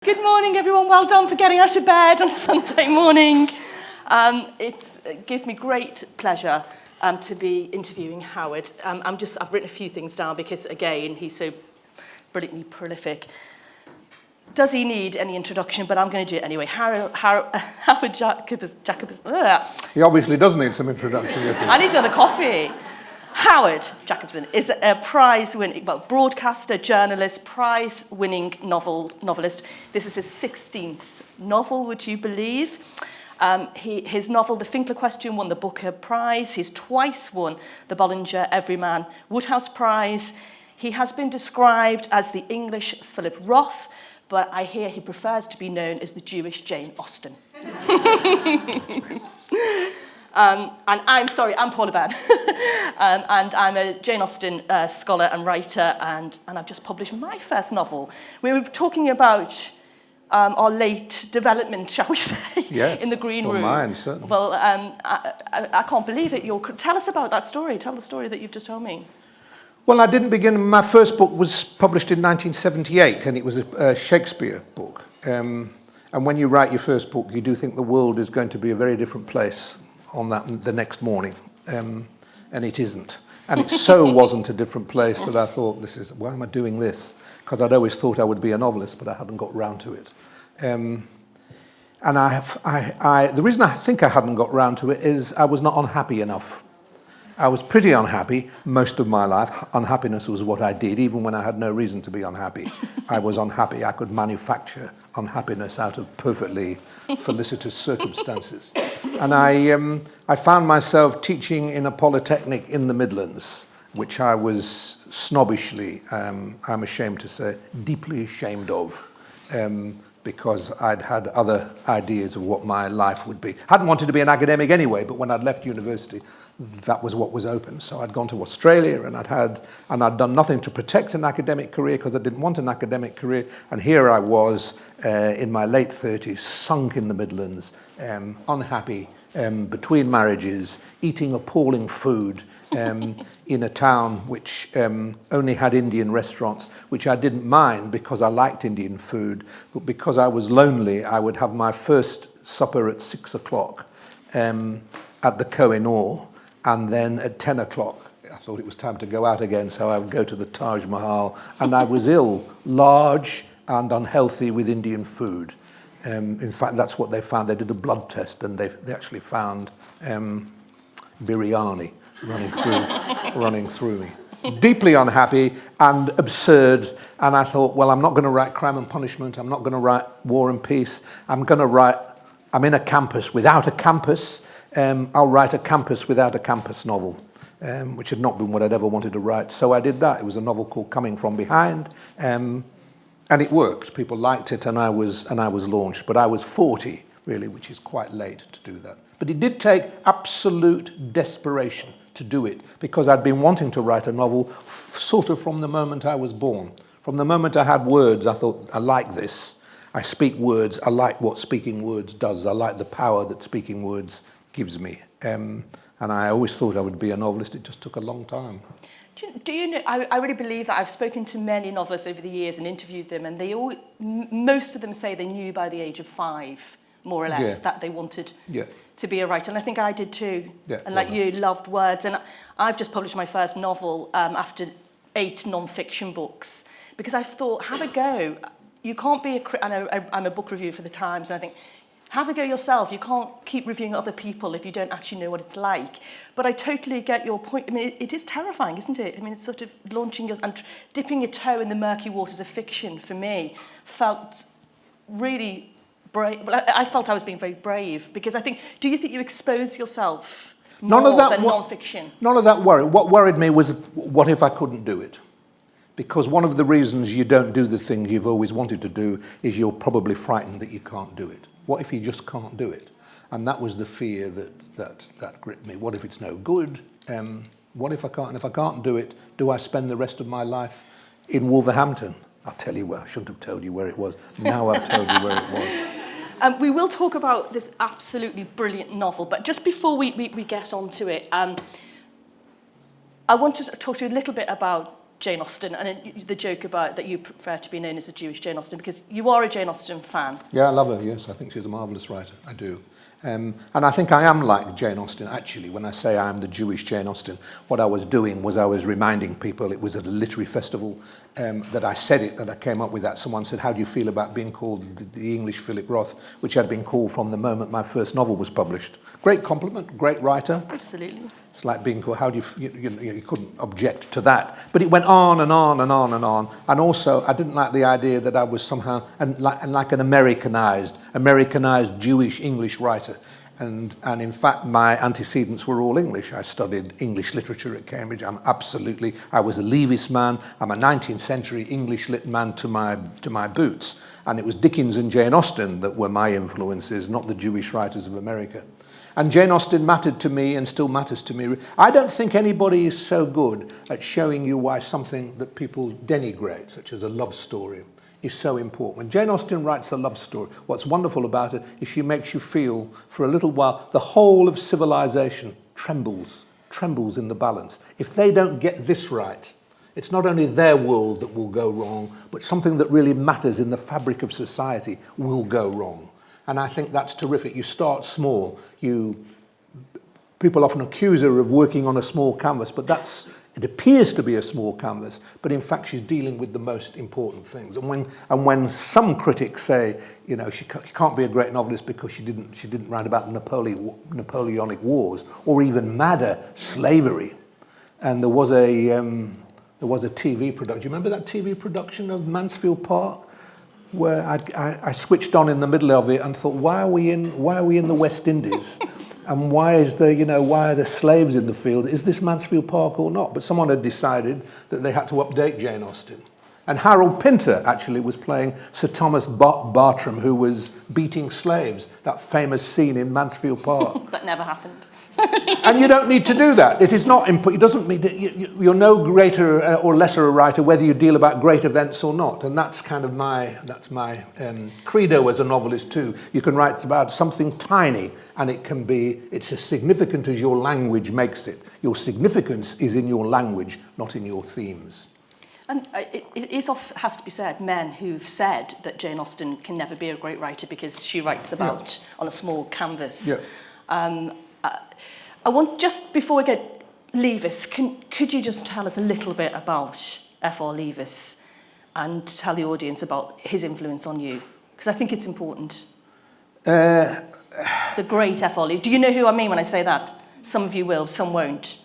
Good morning, everyone. Well done for getting out of bed on Sunday morning. It gives me great pleasure to be interviewing Howard. I've written a few things down because, again, he's so brilliantly prolific. Does he need any introduction? But I'm going to do it anyway. Howard Jacobson. He obviously does need some introduction. I need another coffee. Howard Jacobson is a prize-winning, broadcaster, journalist, prize-winning novelist. This is his 16th novel, would you believe? His novel, The Finkler Question, won the Booker Prize. He's twice won the Bollinger Everyman Woodhouse Prize. He has been described as the English Philip Roth, but I hear he prefers to be known as the Jewish Jane Austen. And I'm Paula Byrne, and I'm a Jane Austen scholar and writer, and I've just published my first novel. We were talking about our late development, shall we say, yes, in the green room. Mine, certainly. Well, I can't believe it. Tell us about that story. Tell the story that you've just told me. Well, I didn't begin. My first book was published in 1978, and it was a Shakespeare book. And when you write your first book, you do think the world is going to be a very different place on the next morning, and it isn't. And it so wasn't a different place that I thought, why am I doing this? Because I'd always thought I would be a novelist, but I hadn't got round to it. And the reason I think I hadn't got round to it is I was not unhappy enough. I was pretty unhappy most of my life. Unhappiness was what I did, even when I had no reason to be unhappy. I was unhappy. I could manufacture unhappiness out of perfectly felicitous circumstances. And I found myself teaching in a polytechnic in the Midlands, which I was snobbishly, I'm ashamed to say, deeply ashamed of, because I'd had other ideas of what my life would be. Hadn't wanted to be an academic anyway, but when I'd left university, that was what was open. So I'd gone to Australia, and I'd done nothing to protect an academic career because I didn't want an academic career. And here I was in my late 30s, sunk in the Midlands, unhappy, between marriages, eating appalling food in a town which only had Indian restaurants, which I didn't mind because I liked Indian food, but because I was lonely, I would have my first supper at 6 o'clock at the Koh-i-Noor, and then at 10 o'clock, I thought it was time to go out again, so I would go to the Taj Mahal, and I was ill, large and unhealthy with Indian food. In fact, that's what they found. They did a blood test, and they actually found biryani running through me. Deeply unhappy and absurd, and I thought, well, I'm not going to write Crime and Punishment, I'm not going to write War and Peace, I'm in a campus without a campus, I'll write a campus without a campus novel, which had not been what I'd ever wanted to write. So I did that. It was a novel called Coming From Behind, and it worked. People liked it, and I was launched. But I was 40, really, which is quite late to do that. But it did take absolute desperation to do it, because I'd been wanting to write a novel sort of from the moment I was born. From the moment I had words, I thought, I like this. I speak words. I like what speaking words does. I like the power that speaking words gives me. And I always thought I would be a novelist. It just took a long time. Do you know, I really believe that. I've spoken to many novelists over the years and interviewed them, and most of them say they knew by the age of 5, more or less, that they wanted to be a writer. And I think I did too. Yeah, and like you, loved words. And I've just published my first novel after 8 non-fiction books, because I thought, have a go. You can't be I'm a book reviewer for the Times, and I think, have a go yourself. You can't keep reviewing other people if you don't actually know what it's like. But I totally get your point. I mean, it is terrifying, isn't it? I mean, it's sort of launching and dipping your toe in the murky waters of fiction, for me, felt really brave. Well, I felt I was being very brave, because I think, do you think you expose yourself more than non-fiction? None of that worried. What worried me was, what if I couldn't do it? Because one of the reasons you don't do the thing you've always wanted to do is you're probably frightened that you can't do it. What if you just can't do it? And that was the fear that gripped me. What if it's no good? What if I can't? And if I can't do it, do I spend the rest of my life in Wolverhampton? I'll tell you where. I shouldn't have told you where it was. Now I've told you where it was. We will talk about this absolutely brilliant novel, but just before we get onto it, I want to talk to you a little bit about Jane Austen, and the joke about that you prefer to be known as a Jewish Jane Austen, because you are a Jane Austen fan. Yeah, I love her, yes. I think she's a marvellous writer. I do. And I think I am like Jane Austen, actually. When I say I am the Jewish Jane Austen, what I was doing was I was reminding people, it was at a literary festival that I said it, that I came up with that. Someone said, how do you feel about being called the English Philip Roth, which had been called from the moment my first novel was published. Great compliment, great writer. Absolutely. It's like being called, how do you couldn't object to that. But it went on and on and on and on. And also, I didn't like the idea that I was somehow like an Americanized Jewish English writer. And in fact, my antecedents were all English. I studied English literature at Cambridge. I was a Leavis man. I'm a 19th century English lit man to my boots. And it was Dickens and Jane Austen that were my influences, not the Jewish writers of America. And Jane Austen mattered to me and still matters to me. I don't think anybody is so good at showing you why something that people denigrate, such as a love story, is so important. When Jane Austen writes a love story, what's wonderful about it is she makes you feel, for a little while, the whole of civilization trembles in the balance. If they don't get this right, it's not only their world that will go wrong, but something that really matters in the fabric of society will go wrong. And I think that's terrific. You start small. People often accuse her of working on a small canvas, but it appears to be a small canvas, but in fact she's dealing with the most important things. And when some critics say, she can't be a great novelist because she didn't write about the Napoleonic Wars, or even madder, slavery. And there was a TV production. Do you remember that TV production of Mansfield Park? Where I switched on in the middle of it and thought, why are we in the West Indies, and why are the slaves in the field? Is this Mansfield Park or not? But someone had decided that they had to update Jane Austen, and Harold Pinter actually was playing Sir Thomas Bartram, who was beating slaves. That famous scene in Mansfield Park. That never happened. And you don't need to do that. It is not. It doesn't mean you're no greater or lesser a writer whether you deal about great events or not. And that's kind of my credo as a novelist too. You can write about something tiny, and it's as significant as your language makes it. Your significance is in your language, not in your themes. And it has to be said, men who've said that Jane Austen can never be a great writer because she writes about on a small canvas. Yeah. I want, just before we get Leavis, could you just tell us a little bit about F.R. Leavis and tell the audience about his influence on you? Because I think it's important. The great F.R. Leavis. Do you know who I mean when I say that? Some of you will, some won't.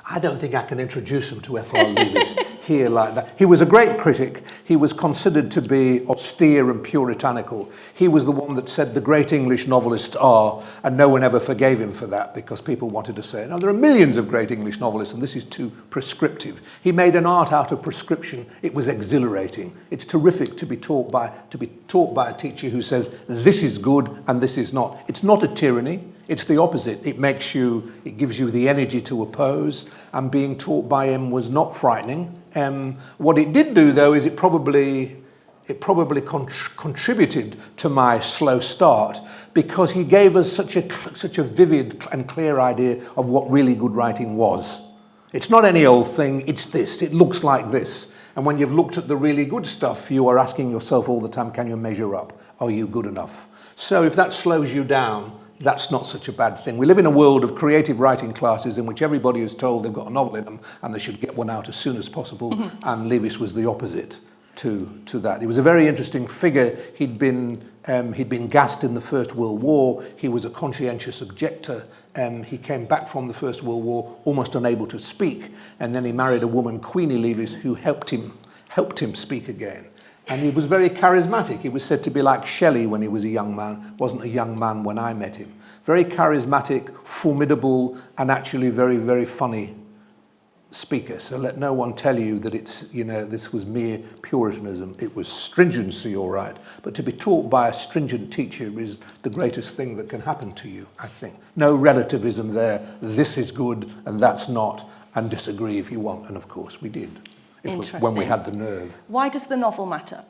I don't think I can introduce him to F.R. Leavis here like that. He was a great critic. He was considered to be austere and puritanical. He was the one that said the great English novelists are, and no one ever forgave him for that because people wanted to say, no, there are millions of great English novelists and this is too prescriptive. He made an art out of prescription. It was exhilarating. It's terrific to be taught by a teacher who says this is good and this is not. It's not a tyranny. It's the opposite. It gives you the energy to oppose, and being taught by him was not frightening. What it did do, though, is it probably contributed to my slow start, because he gave us such a vivid and clear idea of what really good writing was. It's not any old thing. It's this. It looks like this. And when you've looked at the really good stuff, you are asking yourself all the time, can you measure up? Are you good enough? So if that slows you down, that's not such a bad thing. We live in a world of creative writing classes in which everybody is told they've got a novel in them and they should get one out as soon as possible. Mm-hmm. And Leavis was the opposite to that. He was a very interesting figure. He'd been gassed in the First World War. He was a conscientious objector. He came back from the First World War almost unable to speak, and then he married a woman, Queenie Leavis, who helped him speak again. And he was very charismatic. He was said to be like Shelley when he was a young man. Wasn't a young man when I met him. Very charismatic, formidable, and actually very, very funny speaker. So let no one tell you that this was mere Puritanism. It was stringency, all right. But to be taught by a stringent teacher is the greatest thing that can happen to you, I think. No relativism there. This is good and that's not, and disagree if you want. And of course we did. When we had the nerve. Why does the novel matter?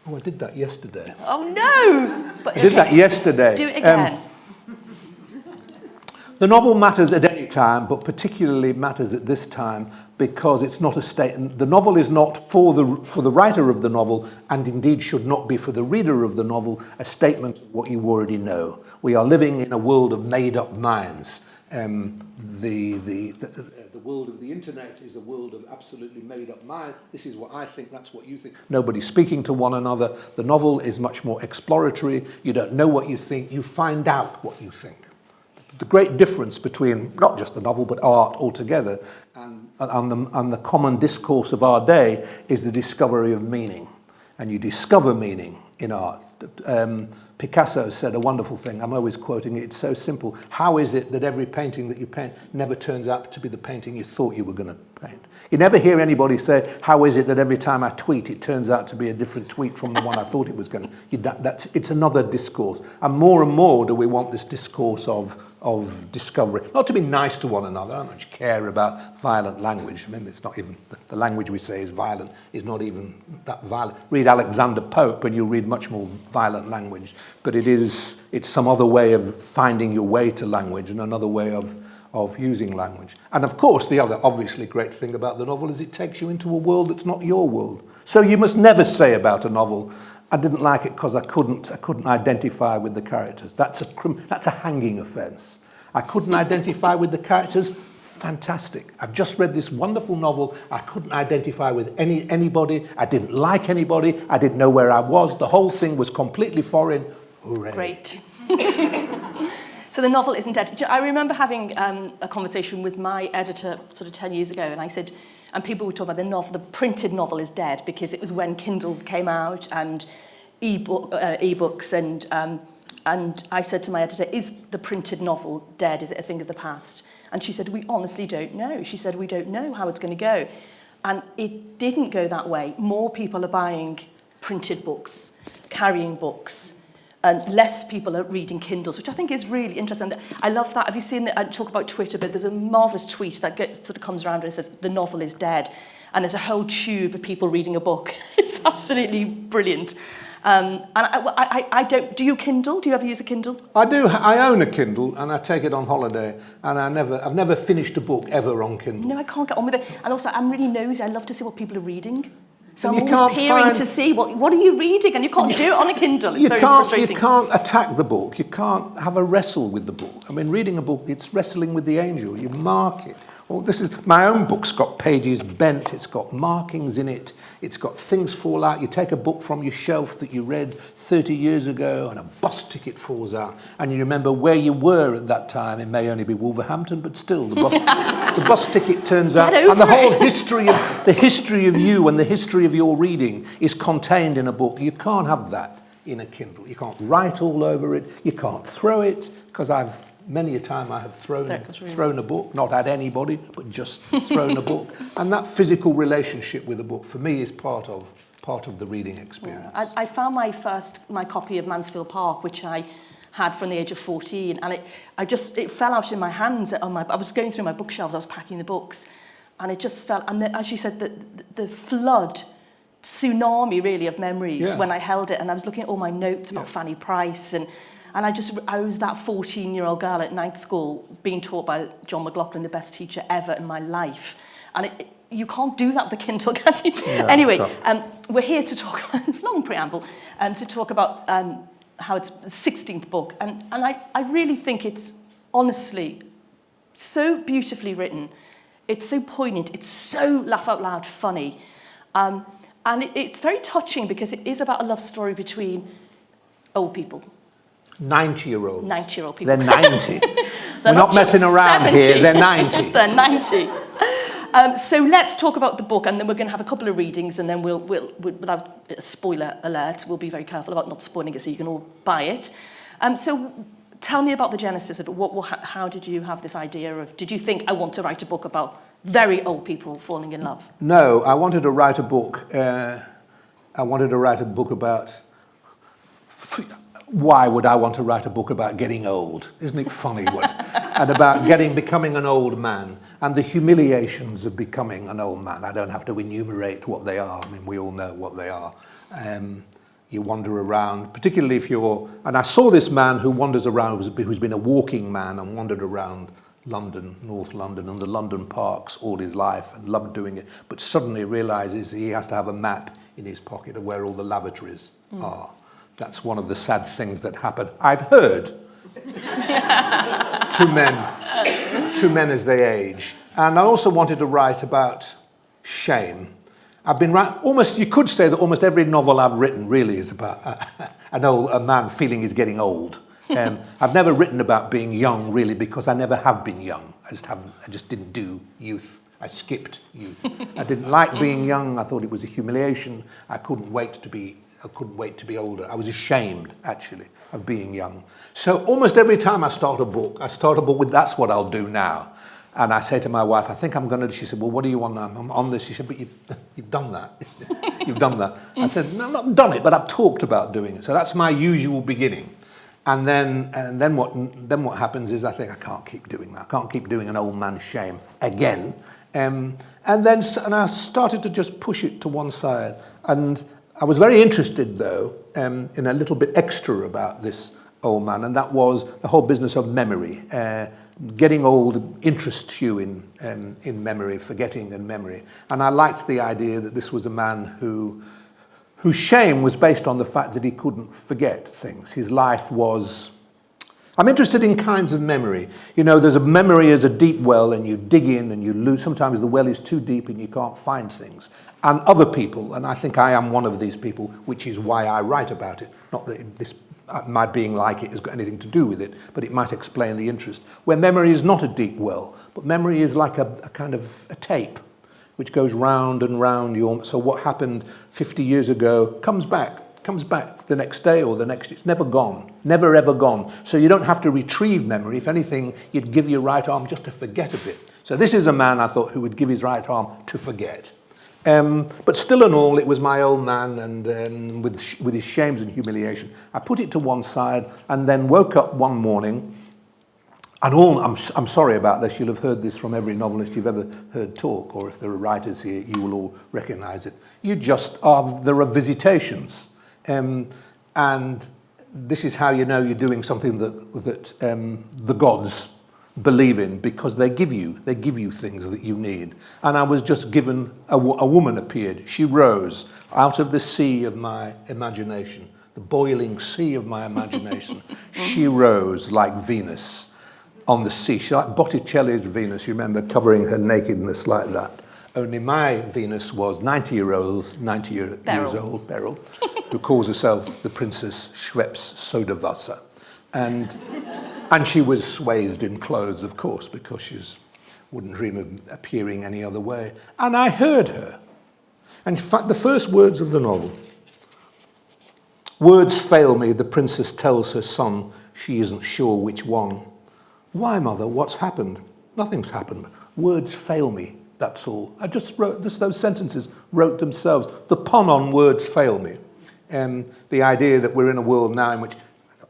Oh, I did that yesterday. Oh, no! But, I did that yesterday. Do it again. The novel matters at any time, but particularly matters at this time because it's not a statement. The novel is not for the writer of the novel, and indeed should not be for the reader of the novel, a statement of what you already know. We are living in a world of made-up minds. The world of the internet is a world of absolutely made-up mind. This is what I think, that's what you think. Nobody's speaking to one another. The novel is much more exploratory. You don't know what you think. You find out what you think. The great difference between not just the novel, but art altogether, and the common discourse of our day is the discovery of meaning. And you discover meaning in art. Picasso said a wonderful thing. I'm always quoting it. It's so simple. How is it that every painting that you paint never turns out to be the painting you thought you were going to paint? You never hear anybody say, how is it that every time I tweet, it turns out to be a different tweet from the one I thought it was going to? It's another discourse. And more do we want this discourse of discovery. Not to be nice to one another. I don't much care about violent language. I mean, it's not even, the language we say is violent is not even that violent. Read Alexander Pope and you'll read much more violent language. But it's some other way of finding your way to language and another way of using language. And of course, the other obviously great thing about the novel is it takes you into a world that's not your world. So you must never say about a novel, I didn't like it because I couldn't identify with the characters. That's a hanging offence. I couldn't identify with the characters. Fantastic. I've just read this wonderful novel. I couldn't identify with anybody. I didn't like anybody. I didn't know where I was. The whole thing was completely foreign. Hooray. Great. So the novel isn't dead. I remember having a conversation with my editor sort of 10 years ago, and I said, and people were talking about the printed novel is dead because it was when Kindles came out and ebooks and I said to my editor, is the printed novel dead? Is it a thing of the past? And she said, we honestly don't know. She said, we don't know how it's going to go. And it didn't go that way. More people are buying printed books, carrying books, and less people are reading Kindles, which I think is really interesting. I love that. Have you seen I talk about Twitter, but there's a marvellous tweet that sort of comes around and it says, the novel is dead. And there's a whole tube of people reading a book. It's absolutely brilliant. And I don't, do you Kindle? Do you ever use a Kindle? I do. I own a Kindle and I take it on holiday. And I've never finished a book ever on Kindle. No, I can't get on with it. And also, I'm really nosy. I love to see what people are reading. So I'm always peering to see what are you reading, and you can't do it on a Kindle. It's very frustrating. You can't attack the book. You can't have a wrestle with the book. I mean, reading a book, it's wrestling with the angel. You mark it. Well, this is my own book's got pages bent. It's got markings in it. It's got things fall out. You take a book from your shelf that you read 30 years ago, and a bus ticket falls out, and you remember where you were at that time. It may only be Wolverhampton, but still, the bus ticket turns out, and the whole history of you and the history of your reading is contained in a book. You can't have that in a Kindle. You can't write all over it. You can't throw it, because many a time I have thrown a book, not at anybody, but just thrown a book. And that physical relationship with a book, for me, is part of the reading experience. Yeah. I found my copy of Mansfield Park, which I had from the age of 14, and it fell out in my hands. I was going through my bookshelves, I was packing the books, and it just fell. And as you said, the flood, tsunami really of memories when I held it, and I was looking at all my notes about Fanny Price and I was that 14-year-old girl at night school being taught by John McLaughlin, the best teacher ever in my life. And you can't do that with a Kindle, can you? No, anyway, we're here to talk, long preamble, to talk about how it's the 16th book. And I really think it's honestly so beautifully written. It's so poignant. It's so laugh out loud funny. And it's very touching because it is about a love story between old people. 90-year-olds. 90-year-old people. They're 90. We're not messing around 70. Here. They're 90. They're 90. So let's talk about the book, and then we're going to have a couple of readings, and then we'll without a spoiler alert, we'll be very careful about not spoiling it so you can all buy it. So tell me about the genesis of it. How did you have this idea of, did you think, I want to write a book about very old people falling in love? No, I wanted to write a book. About... Why would I want to write a book about getting old? Isn't it funny? And about becoming an old man and the humiliations of becoming an old man. I don't have to enumerate what they are. I mean, we all know what they are. You wander around, particularly if you're... And I saw this man who wanders around, who's been a walking man and wandered around London, North London, and the London parks all his life and loved doing it, but suddenly realises he has to have a map in his pocket of where all the lavatories are. That's one of the sad things that happen. I've heard to men as they age. And I also wanted to write about shame. I've been almost, you could say that almost every novel I've written really is about a man feeling he's getting old. I've never written about being young really because I never have been young. I just didn't do youth. I skipped youth. I didn't like being young. I thought it was a humiliation. I couldn't wait to be older. I was ashamed actually of being young. So almost every time I start a book with that's what I'll do now. And I say to my wife, I think I'm going to, she said, well, what do you want now? I'm on this. She said, but you've done that. You've done that. I said, no, I've not done it, but I've talked about doing it. So that's my usual beginning. And then what happens is I think I can't keep doing that. I can't keep doing an old man's shame again. And I started to just push it to one side. And I was very interested, though, in a little bit extra about this old man, and that was the whole business of memory. Getting old interests you in memory, forgetting and memory. And I liked the idea that this was a man whose shame was based on the fact that he couldn't forget things. His life was... I'm interested in kinds of memory. You know, there's a memory as a deep well, and you dig in and you lose. Sometimes the well is too deep and you can't find things. And other people, and I think I am one of these people, which is why I write about it. Not that my being like it has got anything to do with it, but it might explain the interest. Where memory is not a deep well, but memory is like a kind of a tape, which goes round and round. So what happened 50 years ago comes back the next day or the next. It's never gone, never ever gone. So you don't have to retrieve memory. If anything, you'd give your right arm just to forget a bit. So this is a man, I thought, who would give his right arm to forget. But still and all, it was my old man, and with his shames and humiliation. I put it to one side and then woke up one morning, and I'm sorry about this, you'll have heard this from every novelist you've ever heard talk, or if there are writers here, you will all recognise it. There are visitations, and this is how you know you're doing something that the gods believe in, because they give you things that you need. And I was just given, a woman appeared. She rose out of the sea of my imagination, the boiling sea of my imagination. She rose like Venus on the sea. She like Botticelli's Venus, you remember, covering her nakedness like that. Only my Venus was 90 years old, Beryl, who calls herself the Princess Schweppes Sodawasser. And she was swathed in clothes, of course, because she wouldn't dream of appearing any other way. And I heard her. And in fact, the first words of the novel, words fail me, the princess tells her son she isn't sure which one. Why, mother, what's happened? Nothing's happened. Words fail me, that's all. I just wrote, those sentences wrote themselves. The pun on words fail me. The idea that we're in a world now in which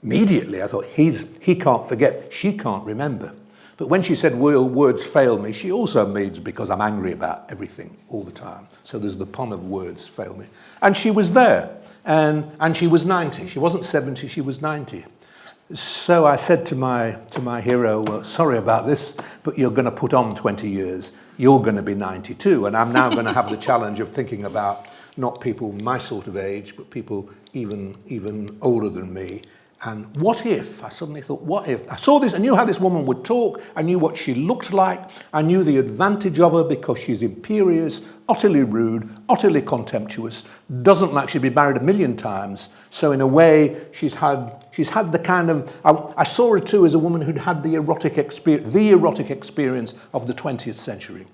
immediately I thought, he can't forget, she can't remember. But when she said, words fail me, she also means because I'm angry about everything all the time. So there's the pun of words fail me. And she was there, and she was 90. She wasn't 70, she was 90. So I said to my hero, well, sorry about this, but you're going to put on 20 years. You're going to be 92. And I'm now going to have the challenge of thinking about not people my sort of age, but people even older than me. And what if, I suddenly thought, what if? I saw this, I knew how this woman would talk, I knew what she looked like, I knew the advantage of her because she's imperious, utterly rude, utterly contemptuous, doesn't like she'd be married 1,000,000 times. So in a way, she's had the kind of, I saw her too as a woman who'd had the erotic experience of the 20th century.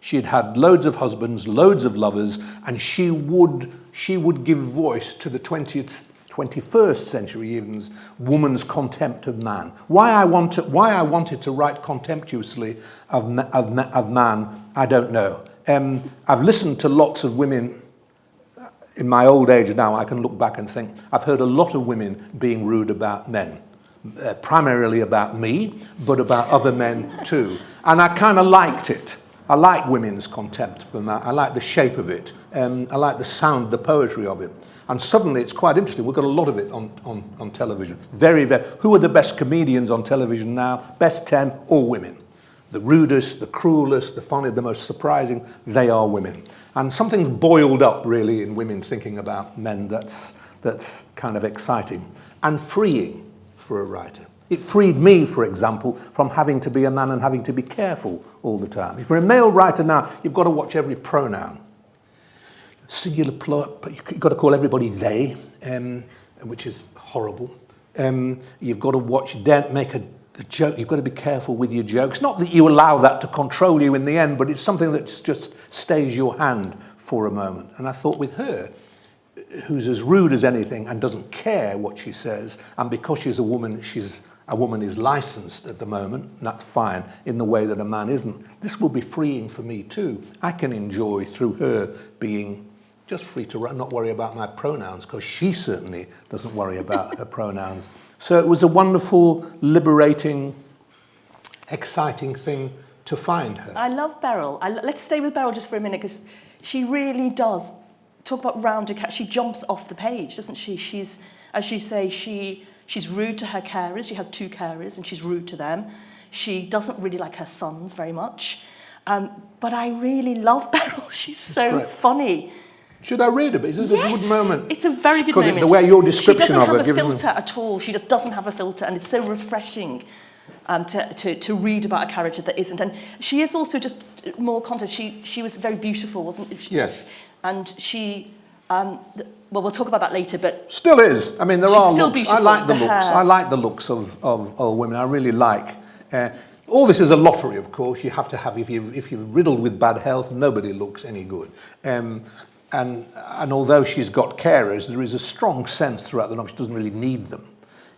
She'd had loads of husbands, loads of lovers, and she would give voice to the 21st century even's woman's contempt of man. Why I wanted to write contemptuously of man, I don't know. I've listened to lots of women. In my old age now, I can look back and think, I've heard a lot of women being rude about men. Primarily about me, but about other men too. And I kind of liked it. I like women's contempt for man. I like the shape of it. I like the sound, the poetry of it. And suddenly it's quite interesting. We've got a lot of it on television. Very, very. Who are the best comedians on television now? Best 10, all women. the rudest, the cruelest, the funniest, the most surprising, they are women. And something's boiled up really in women thinking about men that's kind of exciting and freeing for a writer. It freed me, for example, from having to be a man and having to be careful all the time. If you're a male writer now, you've got to watch every pronoun. Singular plural, you've got to call everybody they, which is horrible. You've got to watch, make a joke. You've got to be careful with your jokes. Not that you allow that to control you in the end, but it's something that just stays your hand for a moment. And I thought with her, who's as rude as anything and doesn't care what she says, and because she's a woman is licensed at the moment, and that's fine, in the way that a man isn't. This will be freeing for me too. I can enjoy through her being just free to not worry about my pronouns, because she certainly doesn't worry about her pronouns. So it was a wonderful, liberating, exciting thing to find her. I love Beryl. Let's stay with Beryl just for a minute, because she really does talk about rounded cat. She jumps off the page, doesn't she? She's, as you say, she's rude to her carers. She has 2 carers, and she's rude to them. She doesn't really like her sons very much. But I really love Beryl. She's so funny. Should I read a bit? Is this a good moment? It's a very good moment. The way your description of it... She doesn't have a filter at all. She just doesn't have a filter, and it's so refreshing to read about a character that isn't. And she is also just more context. She was very beautiful, wasn't she? Yes. And she... well, we'll talk about that later, but... Still is. I mean, there are looks. Beautiful. I like the looks. I like the looks of women. I really like... all this is a lottery, of course. You have to have... If you're riddled with bad health, nobody looks any good. And although she's got carers, there is a strong sense throughout the novel she doesn't really need them.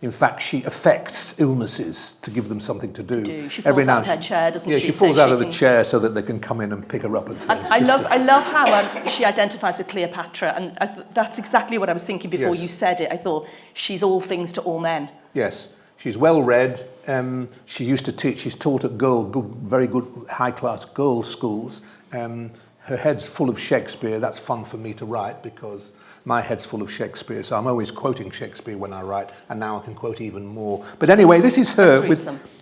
In fact, she affects illnesses to give them something to do. She falls out of her chair, doesn't she? Yeah, she falls out of the chair so that they can come in and pick her up. And I love how she identifies with Cleopatra, and that's exactly what I was thinking before you said it. I thought she's all things to all men. Yes, she's well read. She used to teach. She's taught at very good high-class girls' schools. Her head's full of Shakespeare. That's fun for me to write because my head's full of Shakespeare, so I'm always quoting Shakespeare when I write, and now I can quote even more. But anyway, this is her.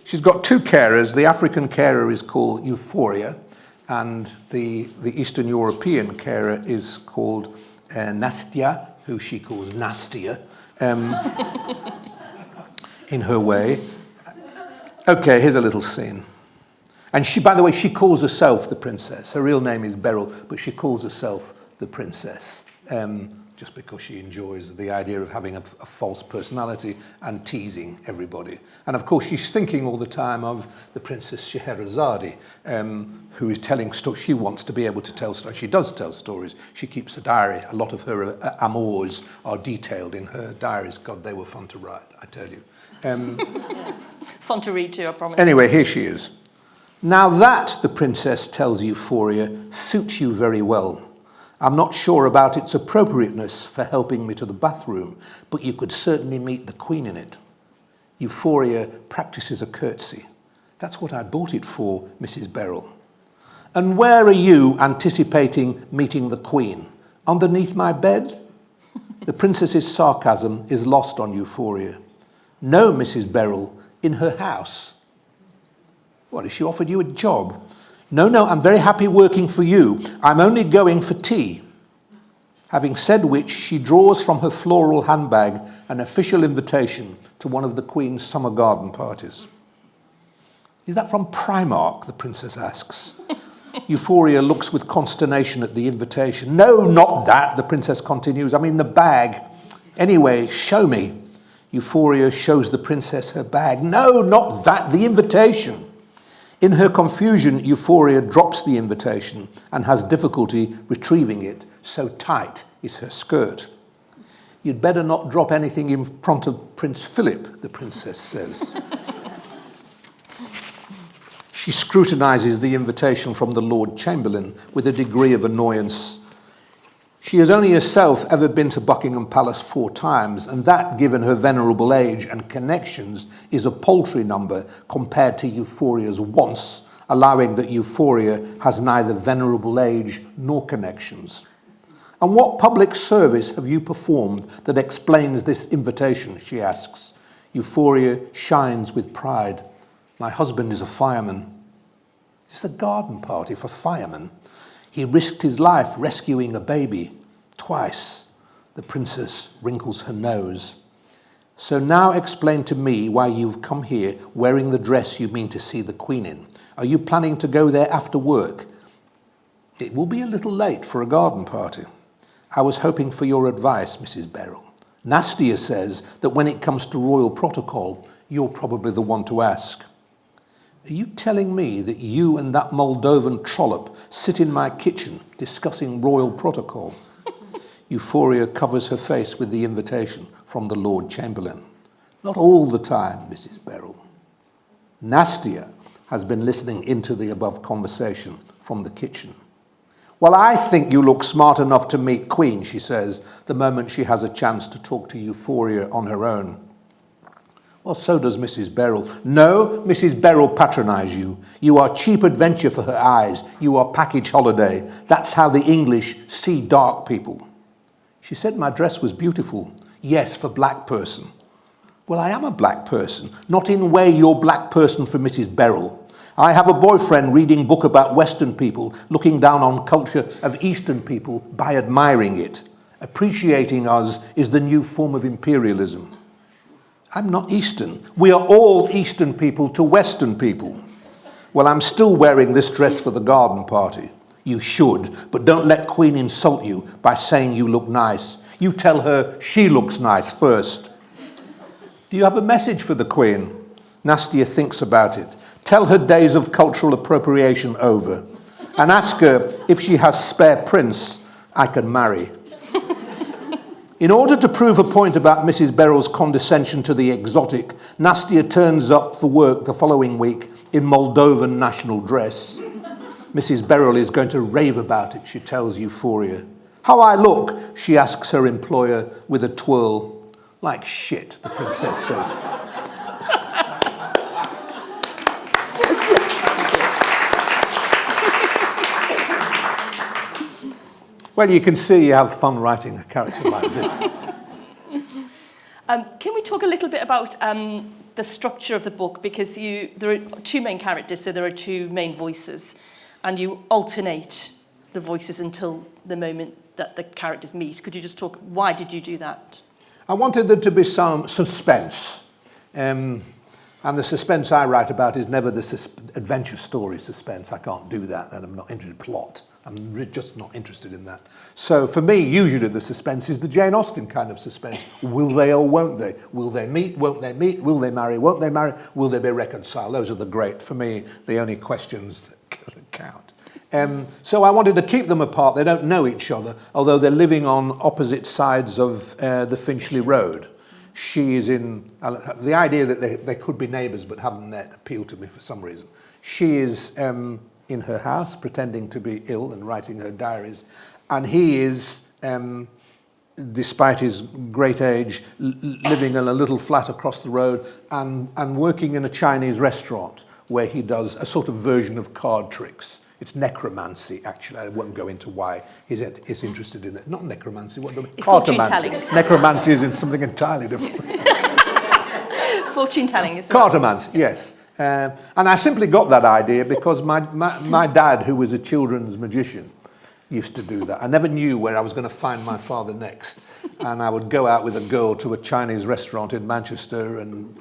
She's got 2 carers. The African carer is called Euphoria, and the Eastern European carer is called Nastia, who she calls Nastia, in her way. Okay, here's a little scene. And she, by the way, she calls herself the princess. Her real name is Beryl, but she calls herself the princess, just because she enjoys the idea of having a false personality and teasing everybody. And of course, she's thinking all the time of the Princess Scheherazade, who is telling stories. She wants to be able to tell stories. She does tell stories. She keeps a diary. A lot of her amours are detailed in her diaries. God, they were fun to write, I tell you. Fun to read too, I promise. Anyway, here she is. Now that, the princess tells Euphoria, suits you very well. I'm not sure about its appropriateness for helping me to the bathroom, but you could certainly meet the queen in it. Euphoria practices a curtsy. That's what I bought it for, Mrs. Beryl. And where are you anticipating meeting the queen? Underneath my bed? The princess's sarcasm is lost on Euphoria. No, Mrs. Beryl, in her house. What, has she offered you a job? No, I'm very happy working for you. I'm only going for tea. Having said which, she draws from her floral handbag an official invitation to one of the Queen's summer garden parties. Is that from Primark, the princess asks. Euphoria looks with consternation at the invitation. No, not that, the princess continues. I mean the bag. Anyway, show me. Euphoria shows the princess her bag. No, not that, the invitation. In her confusion, Euphoria drops the invitation and has difficulty retrieving it, so tight is her skirt. You'd better not drop anything in front of Prince Philip, the princess says. She scrutinizes the invitation from the Lord Chamberlain with a degree of annoyance. She has only herself ever been to Buckingham Palace 4 times, and that, given her venerable age and connections, is a paltry number compared to Euphoria's once, allowing that Euphoria has neither venerable age nor connections. And what public service have you performed that explains this invitation, she asks. Euphoria shines with pride. My husband is a fireman. It's a garden party for firemen. He risked his life rescuing a baby twice. The princess wrinkles her nose. So now explain to me why you've come here wearing the dress you mean to see the Queen in. Are you planning to go there after work? It will be a little late for a garden party. I was hoping for your advice, Mrs. Beryl. Nastia says that when it comes to royal protocol, you're probably the one to ask. Are you telling me that you and that Moldovan trollop sit in my kitchen discussing royal protocol? Euphoria covers her face with the invitation from the Lord Chamberlain. Not all the time, Mrs. Beryl. Nastia has been listening into the above conversation from the kitchen. Well, I think you look smart enough to meet Queen, she says, the moment she has a chance to talk to Euphoria on her own. Well, so does Mrs. Beryl. No, Mrs. Beryl patronise you. You are cheap adventure for her eyes. You are package holiday. That's how the English see dark people. She said my dress was beautiful. Yes, for black person. Well, I am a black person. Not in way you're black person for Mrs. Beryl. I have a boyfriend reading book about Western people, looking down on culture of Eastern people by admiring it. Appreciating us is the new form of imperialism. I'm not Eastern. We are all Eastern people to Western people. Well, I'm still wearing this dress for the garden party. You should, but don't let Queen insult you by saying you look nice. You tell her she looks nice first. Do you have a message for the Queen? Nastia thinks about it. Tell her days of cultural appropriation over. And ask her if she has spare prince I can marry. In order to prove a point about Mrs. Beryl's condescension to the exotic, Nastia turns up for work the following week in Moldovan national dress. Mrs. Beryl is going to rave about it, she tells Euphoria. How I look, she asks her employer with a twirl. Like shit, the princess says. Well, you can see you have fun writing a character like this. Can we talk a little bit about the structure of the book? Because there are two main characters, so there are two main voices, and you alternate the voices until the moment that the characters meet. Could you just talk, why did you do that? I wanted there to be some suspense. And the suspense I write about is never the adventure story suspense. I can't do that, and I'm not interested in plot. I'm just not interested in that. So for me, usually the suspense is the Jane Austen kind of suspense. Will they or won't they? Will they meet? Won't they meet? Will they marry? Won't they marry? Will they be reconciled? Those are for me, the only questions that count. So I wanted to keep them apart. They don't know each other, although they're living on opposite sides of the Finchley Road. She is in... the idea that they could be neighbours but haven't met appealed to me for some reason. She is... in her house, pretending to be ill and writing her diaries. And he is, despite his great age, living in a little flat across the road and working in a Chinese restaurant where he does a sort of version of card tricks. It's necromancy, actually. I won't go into why he's interested in it. Not necromancy, what do fortune-telling. Necromancy is in something entirely different. Fortune-telling is well. Cartomancy, yes. And I simply got that idea because my dad, who was a children's magician, used to do that. I never knew where I was going to find my father next. And I would go out with a girl to a Chinese restaurant in Manchester and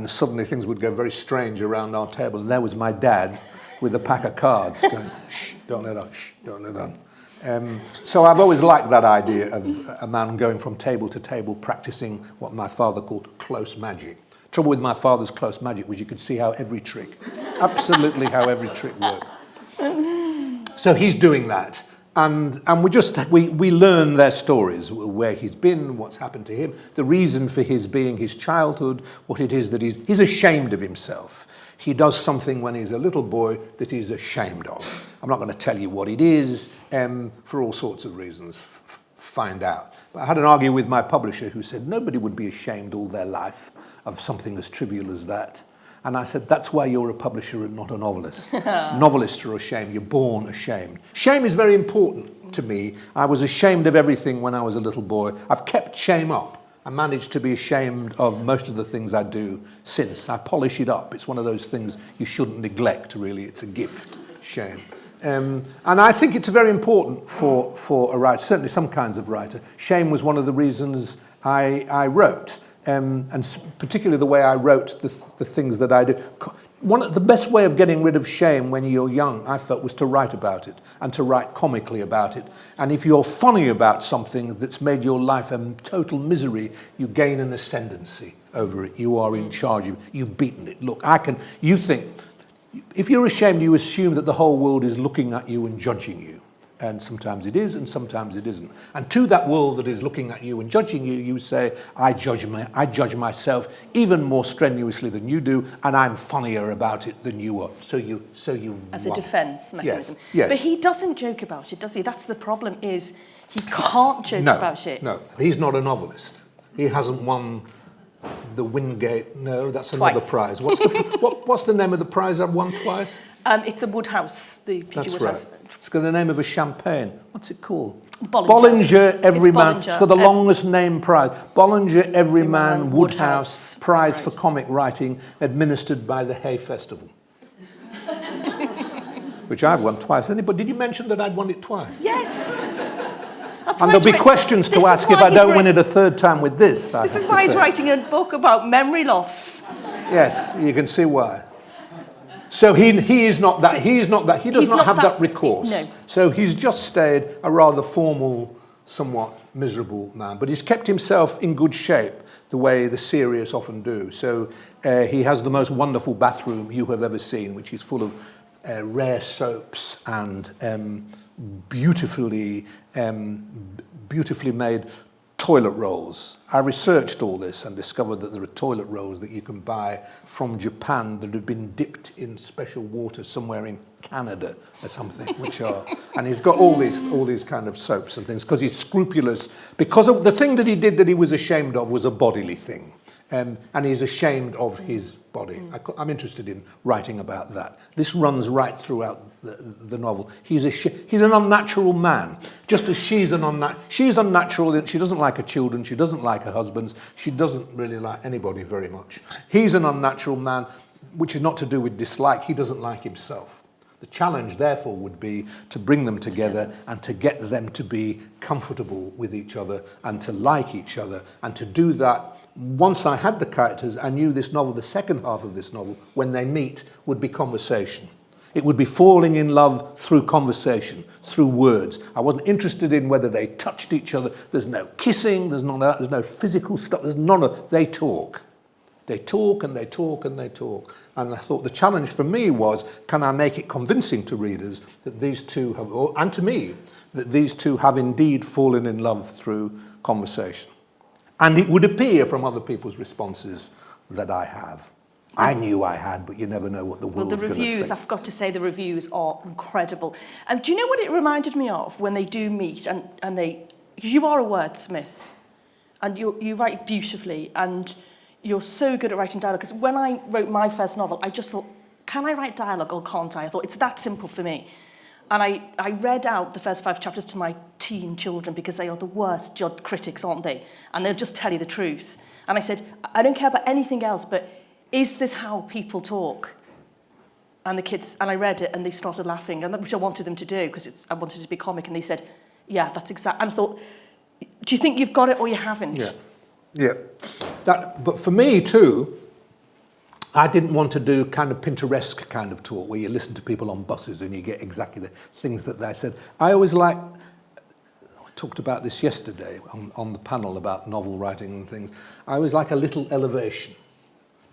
suddenly things would go very strange around our table. And there was my dad with a pack of cards going, shh, don't let on, shh, don't let on. So I've always liked that idea of a man going from table to table practicing what my father called close magic. Trouble with my father's close magic was you could see how every trick, absolutely how every trick worked. So he's doing that, and we learn their stories, where he's been, what's happened to him, the reason for his being, his childhood, what it is that he's ashamed of himself. He does something when he's a little boy that he's ashamed of. I'm not going to tell you what it is, for all sorts of reasons. Find out. But I had an argument with my publisher who said nobody would be ashamed all their life of something as trivial as that. And I said, that's why you're a publisher and not a novelist. Novelists are ashamed. You're born ashamed. Shame is very important to me. I was ashamed of everything when I was a little boy. I've kept shame up I managed to be ashamed of most of the things I do since. I polish it up. It's one of those things you shouldn't neglect, really. It's a gift, shame. And I think it's very important for a writer, certainly some kinds of writer. Shame was one of the reasons I wrote, and particularly the way I wrote the things that I do. The best way of getting rid of shame when you're young, I felt, was to write about it and to write comically about it. And if you're funny about something that's made your life a total misery, you gain an ascendancy over it. You are in charge. You've beaten it. Look, you think, if you're ashamed, you assume that the whole world is looking at you and judging you. And sometimes it is, and sometimes it isn't. And to that world that is looking at you and judging you, you say, I judge myself even more strenuously than you do, and I'm funnier about it than you are. So you've as a defence mechanism. Yes. But he doesn't joke about it, does he? That's the problem, is he can't joke about it. No, he's not a novelist. He hasn't won the Wingate. No, that's another prize. What's the name of the prize I've won twice? It's a Woodhouse, the PG That's Woodhouse. Right. It's got the name of a champagne. What's it called? Bollinger Everyman. It's got the longest name prize. Bollinger Everyman Woodhouse Prize for Comic Writing, administered by the Hay Festival. Which I've won twice. Did you mention that I'd won it twice? Yes. And there'll be questions to ask if I don't win it a third time with this. This is why he's writing a book about memory loss. Yes, you can see why. So he does not have that recourse. No. So he's just stayed a rather formal, somewhat miserable man. But he's kept himself in good shape, the way the serious often do. So he has the most wonderful bathroom you have ever seen, which is full of rare soaps and beautifully made toilet rolls. I researched all this and discovered that there are toilet rolls that you can buy from Japan that have been dipped in special water somewhere in Canada or something, and he's got all these kind of soaps and things because he's scrupulous. Because of the thing that he did that he was ashamed of was a bodily thing. And he's ashamed of his body. I'm interested in writing about that. This runs right throughout the novel. He's an unnatural man, just as she's unnatural. She doesn't like her children. She doesn't like her husbands. She doesn't really like anybody very much. He's an unnatural man, which is not to do with dislike. He doesn't like himself. The challenge, therefore, would be to bring them together and to get them to be comfortable with each other and to like each other, and to do that. Once I had the characters, I knew this novel, the second half of this novel, when they meet, would be conversation. It would be falling in love through conversation, through words. I wasn't interested in whether they touched each other. There's no kissing, there's no physical stuff, there's none of. They talk. They talk and they talk and they talk. And I thought the challenge for me was, can I make it convincing to readers that these two have, and to me, that these two have indeed fallen in love through conversation. And it would appear from other people's responses that I have. I knew I had, but you never know what the world's going to think. Well, the reviews, I've got to say, the reviews are incredible. And do you know what it reminded me of when they do meet and they... Because you are a wordsmith, and you write beautifully, and you're so good at writing dialogue. Because when I wrote my first novel, I just thought, can I write dialogue or can't I? I thought, it's that simple for me. And I read out the first 5 chapters to my teen children because they are the worst critics, aren't they? And they'll just tell you the truth. And I said, I don't care about anything else, but is this how people talk? And the kids, and I read it and they started laughing, and which I wanted them to do because I wanted it to be comic. And they said, yeah, that's exact. And I thought, do you think you've got it or you haven't? Yeah. But for me too, I didn't want to do kind of Pinteresque kind of talk where you listen to people on buses and you get exactly the things that they said. I always I talked about this yesterday on the panel about novel writing and things. I always like a little elevation.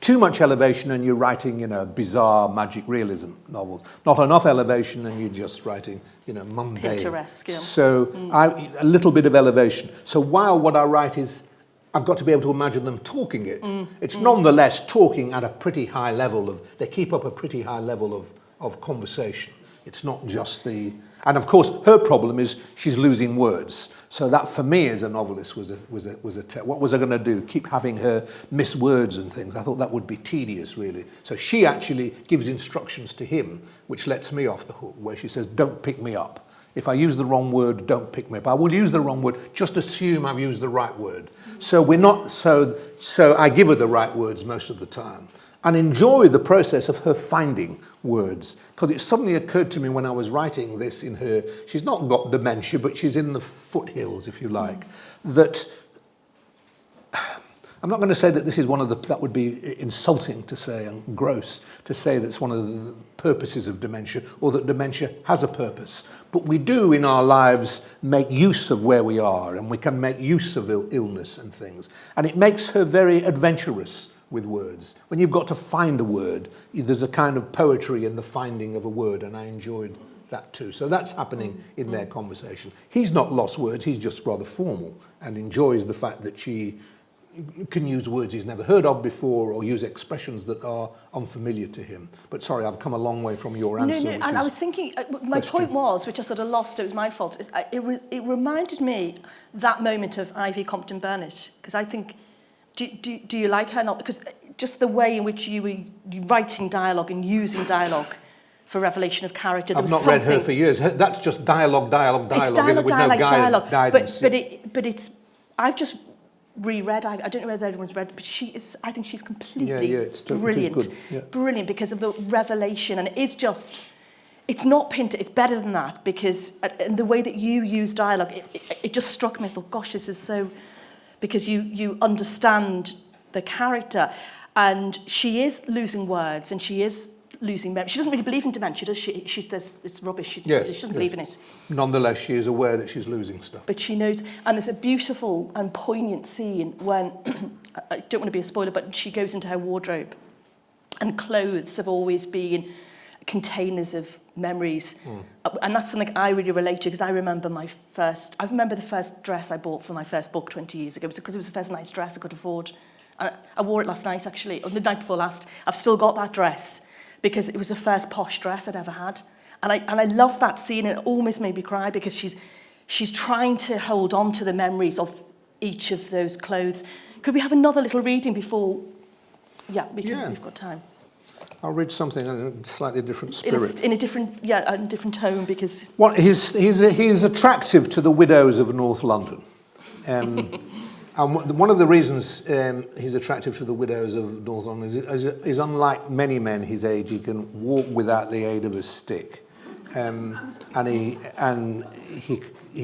Too much elevation and you're writing, bizarre magic realism novels. Not enough elevation and you're just writing, mundane. Pinteresque, yeah. So a little bit of elevation. So while what I write is, I've got to be able to imagine them talking it. It's nonetheless talking at a pretty high level they keep up a pretty high level of conversation. It's not just and of course her problem is she's losing words. So that for me as a novelist was what was I going to do? Keep having her miss words and things? I thought that would be tedious really. So she actually gives instructions to him, which lets me off the hook, where she says, don't pick me up. If I use the wrong word, don't pick me up. I will use the wrong word, just assume I've used the right word. So I give her the right words most of the time and enjoy the process of her finding words. Because it suddenly occurred to me when I was writing this in her, she's not got dementia, but she's in the foothills, if you like, that I'm not going to say that this is that would be insulting to say and gross to say that's one of the purposes of dementia or that dementia has a purpose. But we do in our lives make use of where we are and we can make use of illness and things. And it makes her very adventurous with words. When you've got to find a word, there's a kind of poetry in the finding of a word, and I enjoyed that too. So that's happening in their conversation. He's not lost words, he's just rather formal and enjoys the fact that she can use words he's never heard of before or use expressions that are unfamiliar to him. But sorry, I've come a long way from your answer. No, and I was thinking, my point was, which I sort of lost, it was my fault, is it reminded me that moment of Ivy Compton Burnett, because I think, do you like her? Not because just the way in which you were writing dialogue and using dialogue for revelation of character. I've not read her for years. That's just dialogue. It's dialogue. Guidance. But it's, I've just reread. I don't know whether everyone's read, but I think she's completely brilliant. It is good. Yeah. Brilliant because of the revelation, and it's not Pinter, it's better than that, because and the way that you use dialogue, it just struck me. I thought, gosh, this is so, because you understand the character, and she is losing words, and she is losing memory. She doesn't really believe in dementia, does she? It's rubbish. She doesn't believe in it. Nonetheless, she is aware that she's losing stuff. But she knows, and there's a beautiful and poignant scene when, I don't want to be a spoiler, but she goes into her wardrobe, and clothes have always been containers of memories. And that's something I really relate to, because I remember the first dress I bought for my first book 20 years ago, because it was the first nice dress I could afford. I wore it last night, actually, or the night before last. I've still got that dress, because it was the first posh dress I'd ever had. And I love that scene, and it almost made me cry, because she's trying to hold on to the memories of each of those clothes. Could we have another little reading before? Yeah, we've got time. I'll read something in a slightly different spirit. In a different tone, because... Well, he's attractive to the widows of North London. And one of the reasons he's attractive to the widows of North London is unlike many men his age, he can walk without the aid of a stick. And he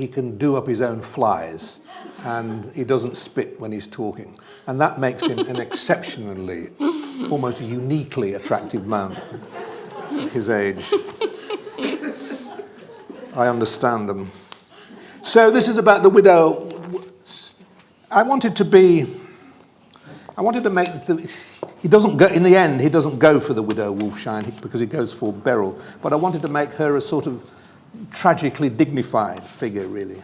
can do up his own flies, and he doesn't spit when he's talking. And that makes him an exceptionally, almost uniquely attractive man his age. I understand them. So this is about the widow. I wanted to make he doesn't go, in the end, he doesn't go for the widow Wolfshine because he goes for Beryl, but I wanted to make her a sort of tragically dignified figure, really.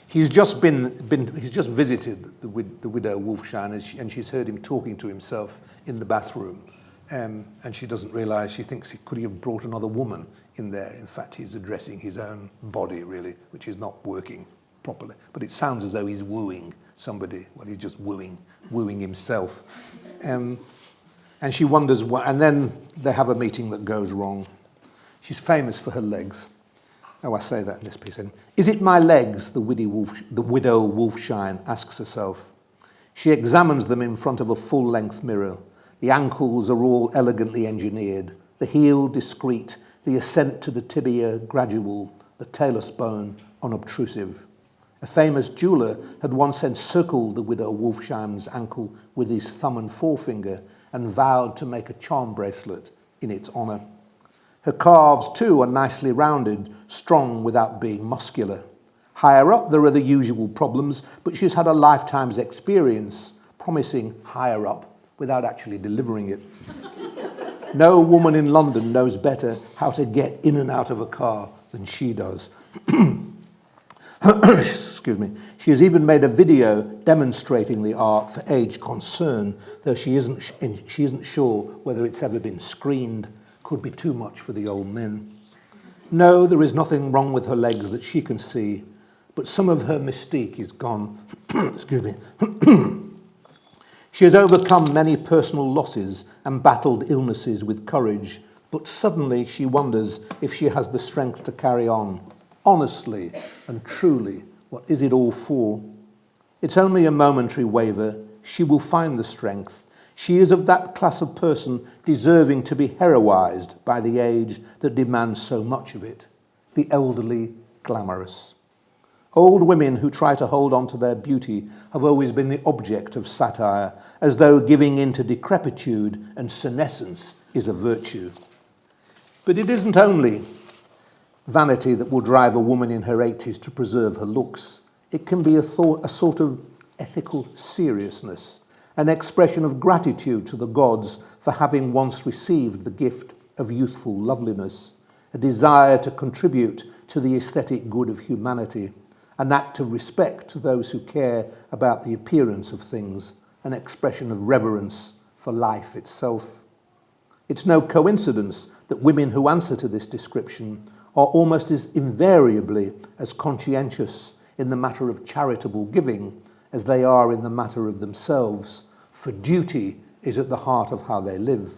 He's just visited the widow Wolfshine, and she's heard him talking to himself in the bathroom, and she doesn't realise, she thinks he could have brought another woman in there. In fact, he's addressing his own body, really, which is not working properly. But it sounds as though he's wooing somebody. Well, he's just wooing himself. And she wonders why, and then they have a meeting that goes wrong. She's famous for her legs. Oh, I say that in this piece. Is it my legs, the widow Wolfshine asks herself. She examines them in front of a full-length mirror. The ankles are all elegantly engineered, the heel discreet, the ascent to the tibia gradual, the talus bone unobtrusive. A famous jeweller had once encircled the widow Wolfshine's ankle with his thumb and forefinger and vowed to make a charm bracelet in its honour. Her calves, too, are nicely rounded, strong without being muscular. Higher up, there are the usual problems, but she's had a lifetime's experience promising higher up without actually delivering it. No woman in London knows better how to get in and out of a car than she does. Excuse me. She has even made a video demonstrating the art for age concern, though she isn't sure whether it's ever been screened. Could be too much for the old men. No, there is nothing wrong with her legs that she can see, but some of her mystique is gone. Excuse me. She has overcome many personal losses and battled illnesses with courage, but suddenly she wonders if she has the strength to carry on. honestly and truly, what is it all for? It's only a momentary waver. She will find the strength. She is of that class of person deserving to be heroized by the age that demands so much of it, the elderly glamorous. Old women who try to hold on to their beauty have always been the object of satire, as though giving in to decrepitude and senescence is a virtue. But it isn't only vanity that will drive a woman in her 80s to preserve her looks. It can be a sort of ethical seriousness, an expression of gratitude to the gods for having once received the gift of youthful loveliness, a desire to contribute to the aesthetic good of humanity, an act of respect to those who care about the appearance of things, an expression of reverence for life itself. It's no coincidence that women who answer to this description are almost as invariably as conscientious in the matter of charitable giving as they are in the matter of themselves, for duty is at the heart of how they live.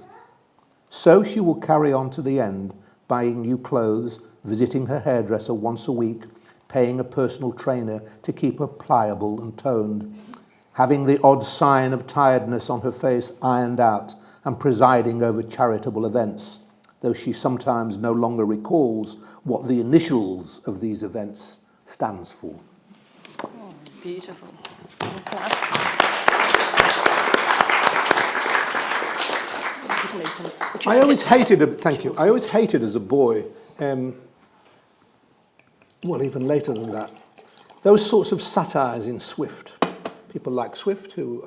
So she will carry on to the end, buying new clothes, visiting her hairdresser once a week, paying a personal trainer to keep her pliable and toned, having the odd sign of tiredness on her face ironed out, and presiding over charitable events, though she sometimes no longer recalls what the initials of these events stands for. Oh, beautiful. I always hated, thank you, I always hated as a boy, well, even later than that, those sorts of satires in Swift. People like Swift, who,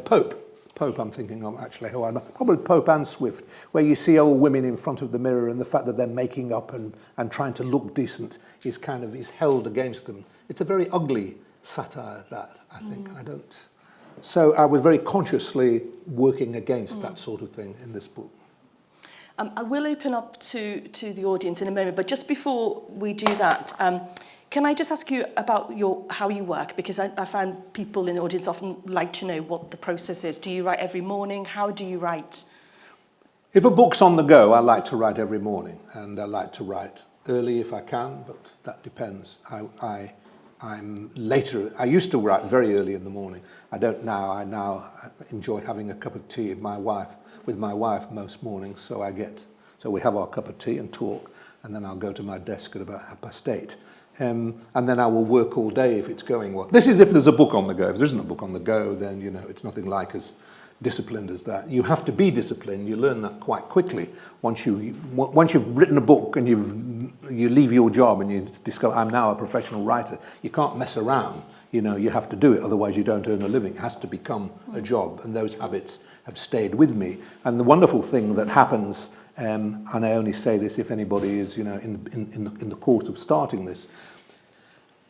Pope I'm thinking of actually, who I know, probably Pope and Swift, where you see old women in front of the mirror and the fact that they're making up and trying to look decent is held against them. It's a very ugly satire, that, I think. So I was very consciously working against that sort of thing in this book. I will open up to the audience in a moment, but just before we do that, can I just ask you about how you work? Because I find people in the audience often like to know what the process is. Do you write every morning? How do you write? If a book's on the go, I like to write every morning, and I like to write early if I can, but that depends. I'm later. I used to write very early in the morning. I don't now. I now enjoy having a cup of tea with my wife most mornings. So we have our cup of tea and talk, and then I'll go to my desk at about 8:30. And then I will work all day if it's going well. This is if there's a book on the go. If there isn't a book on the go, then it's nothing like as disciplined as that. You have to be disciplined. You learn that quite quickly. Once you've written a book and you leave your job and you discover I'm now a professional writer, you can't mess around. You have to do it, otherwise you don't earn a living. It has to become a job, and those habits have stayed with me. And the wonderful thing that happens, and I only say this if anybody is in the course of starting this,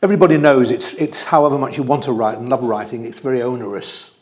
everybody knows it's however much you want to write and love writing, it's very onerous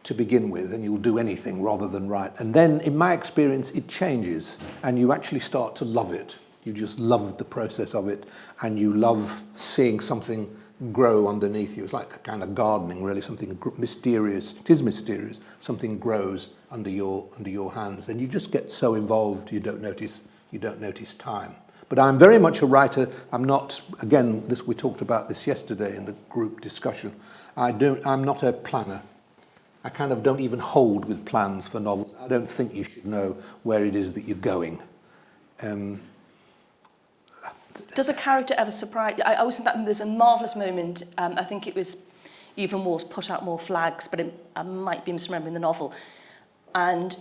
to begin with, and you'll do anything rather than write. And then, in my experience, it changes, and you actually start to love it. You just love the process of it, and you love seeing something grow underneath you. It's like a kind of gardening, really, something mysterious. It is mysterious. Something grows under your hands, and you just get so involved you don't notice time. But I'm very much a writer. I'm not. Again, we talked about this yesterday in the group discussion. I'm not a planner. I kind of don't even hold with plans for novels. I don't think you should know where it is that you're going. Does a character ever surprise? I always think that there's a marvellous moment. I think it was Evelyn Waugh's Put Out More Flags, but I might be misremembering the novel. And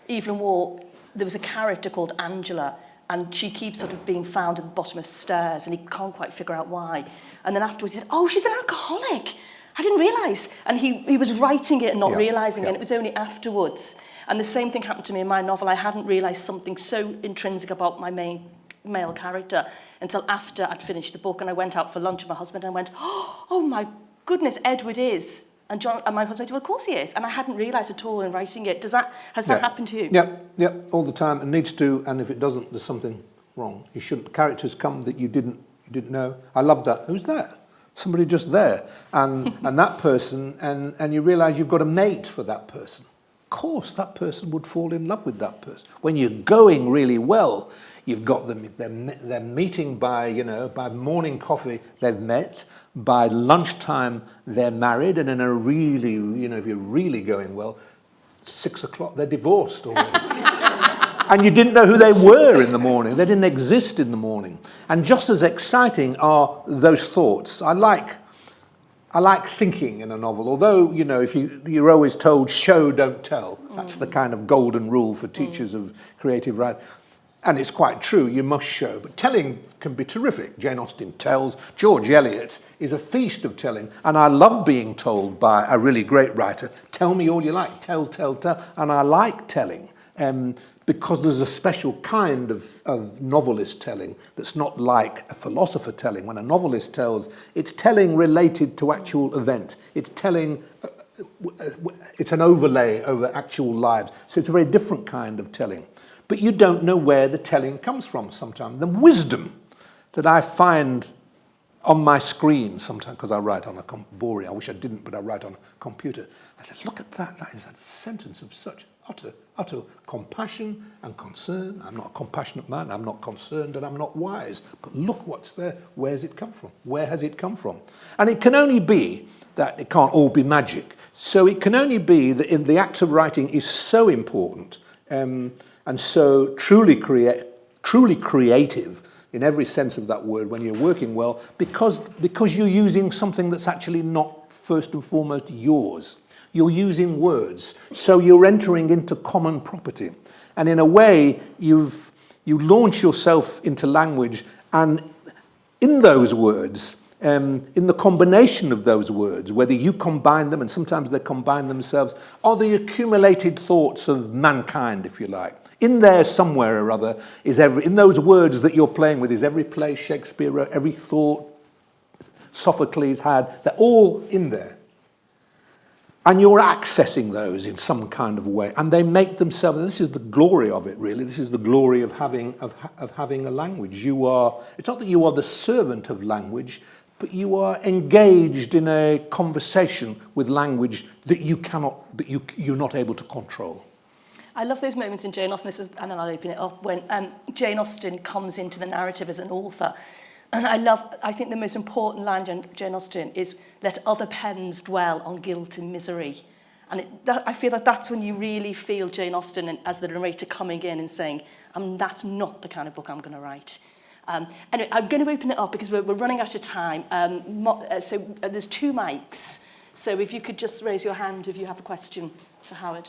Evelyn Waugh, there was a character called Angela, and she keeps sort of being found at the bottom of stairs, and he can't quite figure out why. And then afterwards he said, "Oh, she's an alcoholic. I didn't realise." And he was writing it and not realising it, and it was only afterwards. And the same thing happened to me in my novel. I hadn't realised something so intrinsic about my main male character until after I'd finished the book, and I went out for lunch with my husband and I went, "Oh my goodness, Edward is." And my husband said, "Well, of course he is." And I hadn't realised at all in writing it. Has that happened to you? Yeah, all the time. It needs to, and if it doesn't, there's something wrong. You shouldn't. Characters come that you didn't know. I love that. Who's that? Somebody just there, and that person, and you realise you've got a mate for that person. Of course, that person would fall in love with that person. When you're going really well, You've got them, they're meeting by morning coffee, they've met. By lunchtime, they're married. And in a really, if you're really going well, 6 o'clock, they're divorced already. And you didn't know who they were in the morning. They didn't exist in the morning. And just as exciting are those thoughts. I like thinking in a novel, although, if you're always told, show, don't tell. That's the kind of golden rule for teachers of creative writing. And it's quite true, you must show. But telling can be terrific. Jane Austen tells. George Eliot is a feast of telling. And I love being told by a really great writer, tell me all you like, tell. And I like telling. Because there's a special kind of novelist telling that's not like a philosopher telling. When a novelist tells, it's telling related to actual event. It's telling, it's an overlay over actual lives. So it's a very different kind of telling. But you don't know where the telling comes from sometimes. The wisdom that I find on my screen sometimes, because I write on boring, I wish I didn't, but I write on a computer. I said, look at that, that is a sentence of such utter compassion and concern. I'm not a compassionate man, I'm not concerned, and I'm not wise. But look what's there. Where has it come from? Where has it come from? And it can only be that it can't all be magic. So it can only be that in the act of writing is so important and so truly creative in every sense of that word when you're working well, because you're using something that's actually not first and foremost yours. You're using words, so you're entering into common property. And in a way, you launch yourself into language, and in those words, in the combination of those words, whether you combine them, and sometimes they combine themselves, are the accumulated thoughts of mankind, if you like. In there somewhere or other is in those words that you're playing with is every play Shakespeare wrote, every thought Sophocles had, they're all in there. And you're accessing those in some kind of way, and they make themselves. And this is the glory of it, really. This is the glory of having a language. It's not that you are the servant of language, but you are engaged in a conversation with language that you're not able to control. I love those moments in Jane Austen, and then I'll open it up, when Jane Austen comes into the narrative as an author. And I think the most important line in Jane Austen is, let other pens dwell on guilt and misery. And I feel like that's when you really feel Jane Austen as the narrator coming in and saying, that's not the kind of book I'm going to write. Anyway, I'm going to open it up because we're running out of time. So there's 2 mics. So if you could just raise your hand if you have a question for Howard.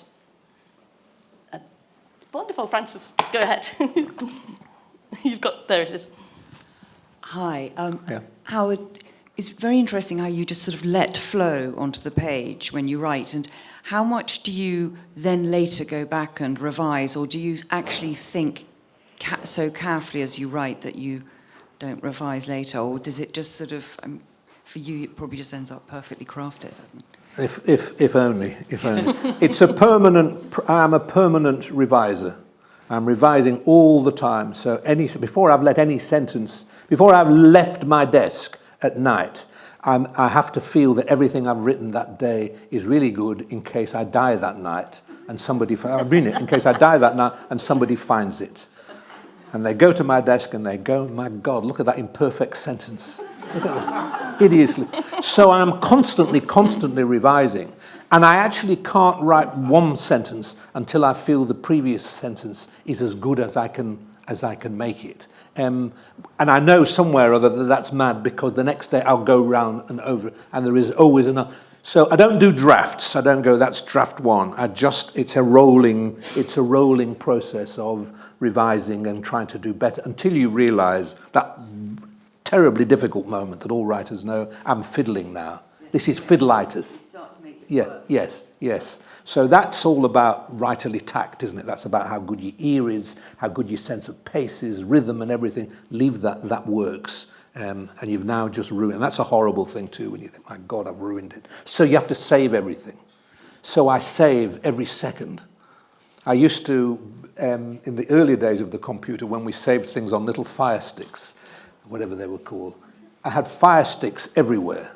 Wonderful, Frances. Go ahead. There it is. Hi. Howard, it's very interesting how you just sort of let flow onto the page when you write. And how much do you then later go back and revise, or do you actually think so carefully as you write that you don't revise later? Or does it just sort of, for you, it probably just ends up perfectly crafted? If only. It's I am a permanent reviser. I'm revising all the time. So before I've left my desk at night, I have to feel that everything I've written that day is really good in case I die that night and in case I die that night and somebody finds it. And they go to my desk and they go, my God, look at that imperfect sentence. Look at that. Hideously. So I'm constantly revising. And I actually can't write one sentence until I feel the previous sentence is as good as I can make it. And I know somewhere or other that that's mad, because the next day I'll go round and over, and there is always enough. So I don't do drafts. I don't go, that's draft 1. It's a rolling process of revising and trying to do better until you realize that terribly difficult moment that all writers know, I'm fiddling now. This is fiddleitis. Yes. So that's all about writerly tact, isn't it? That's about how good your ear is, how good your sense of pace is, rhythm and everything. Leave that works. And you've now just ruined it. And that's a horrible thing too, when you think, my God, I've ruined it. So you have to save everything. So I save every second. I used to, in the early days of the computer, when we saved things on little fire sticks, whatever they were called, I had fire sticks everywhere.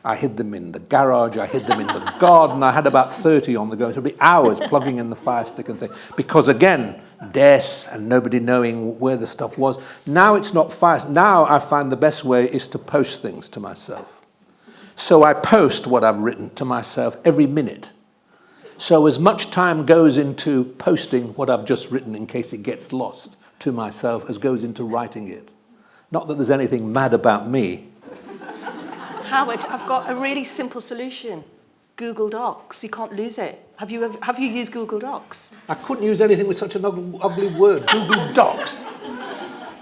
I hid them in the garage, I hid them in the garden. I had about 30 on the go. So it would be hours plugging in the fire stick and things. Because again, death and nobody knowing where the stuff was. Now it's not fire. Now I find the best way is to post things to myself. So I post what I've written to myself every minute. So as much time goes into posting what I've just written in case it gets lost to myself as goes into writing it. Not that there's anything mad about me. Howard, I've got a really simple solution. Google Docs. You can't lose it. Have you used Google Docs? I couldn't use anything with such an ugly word. Google Docs.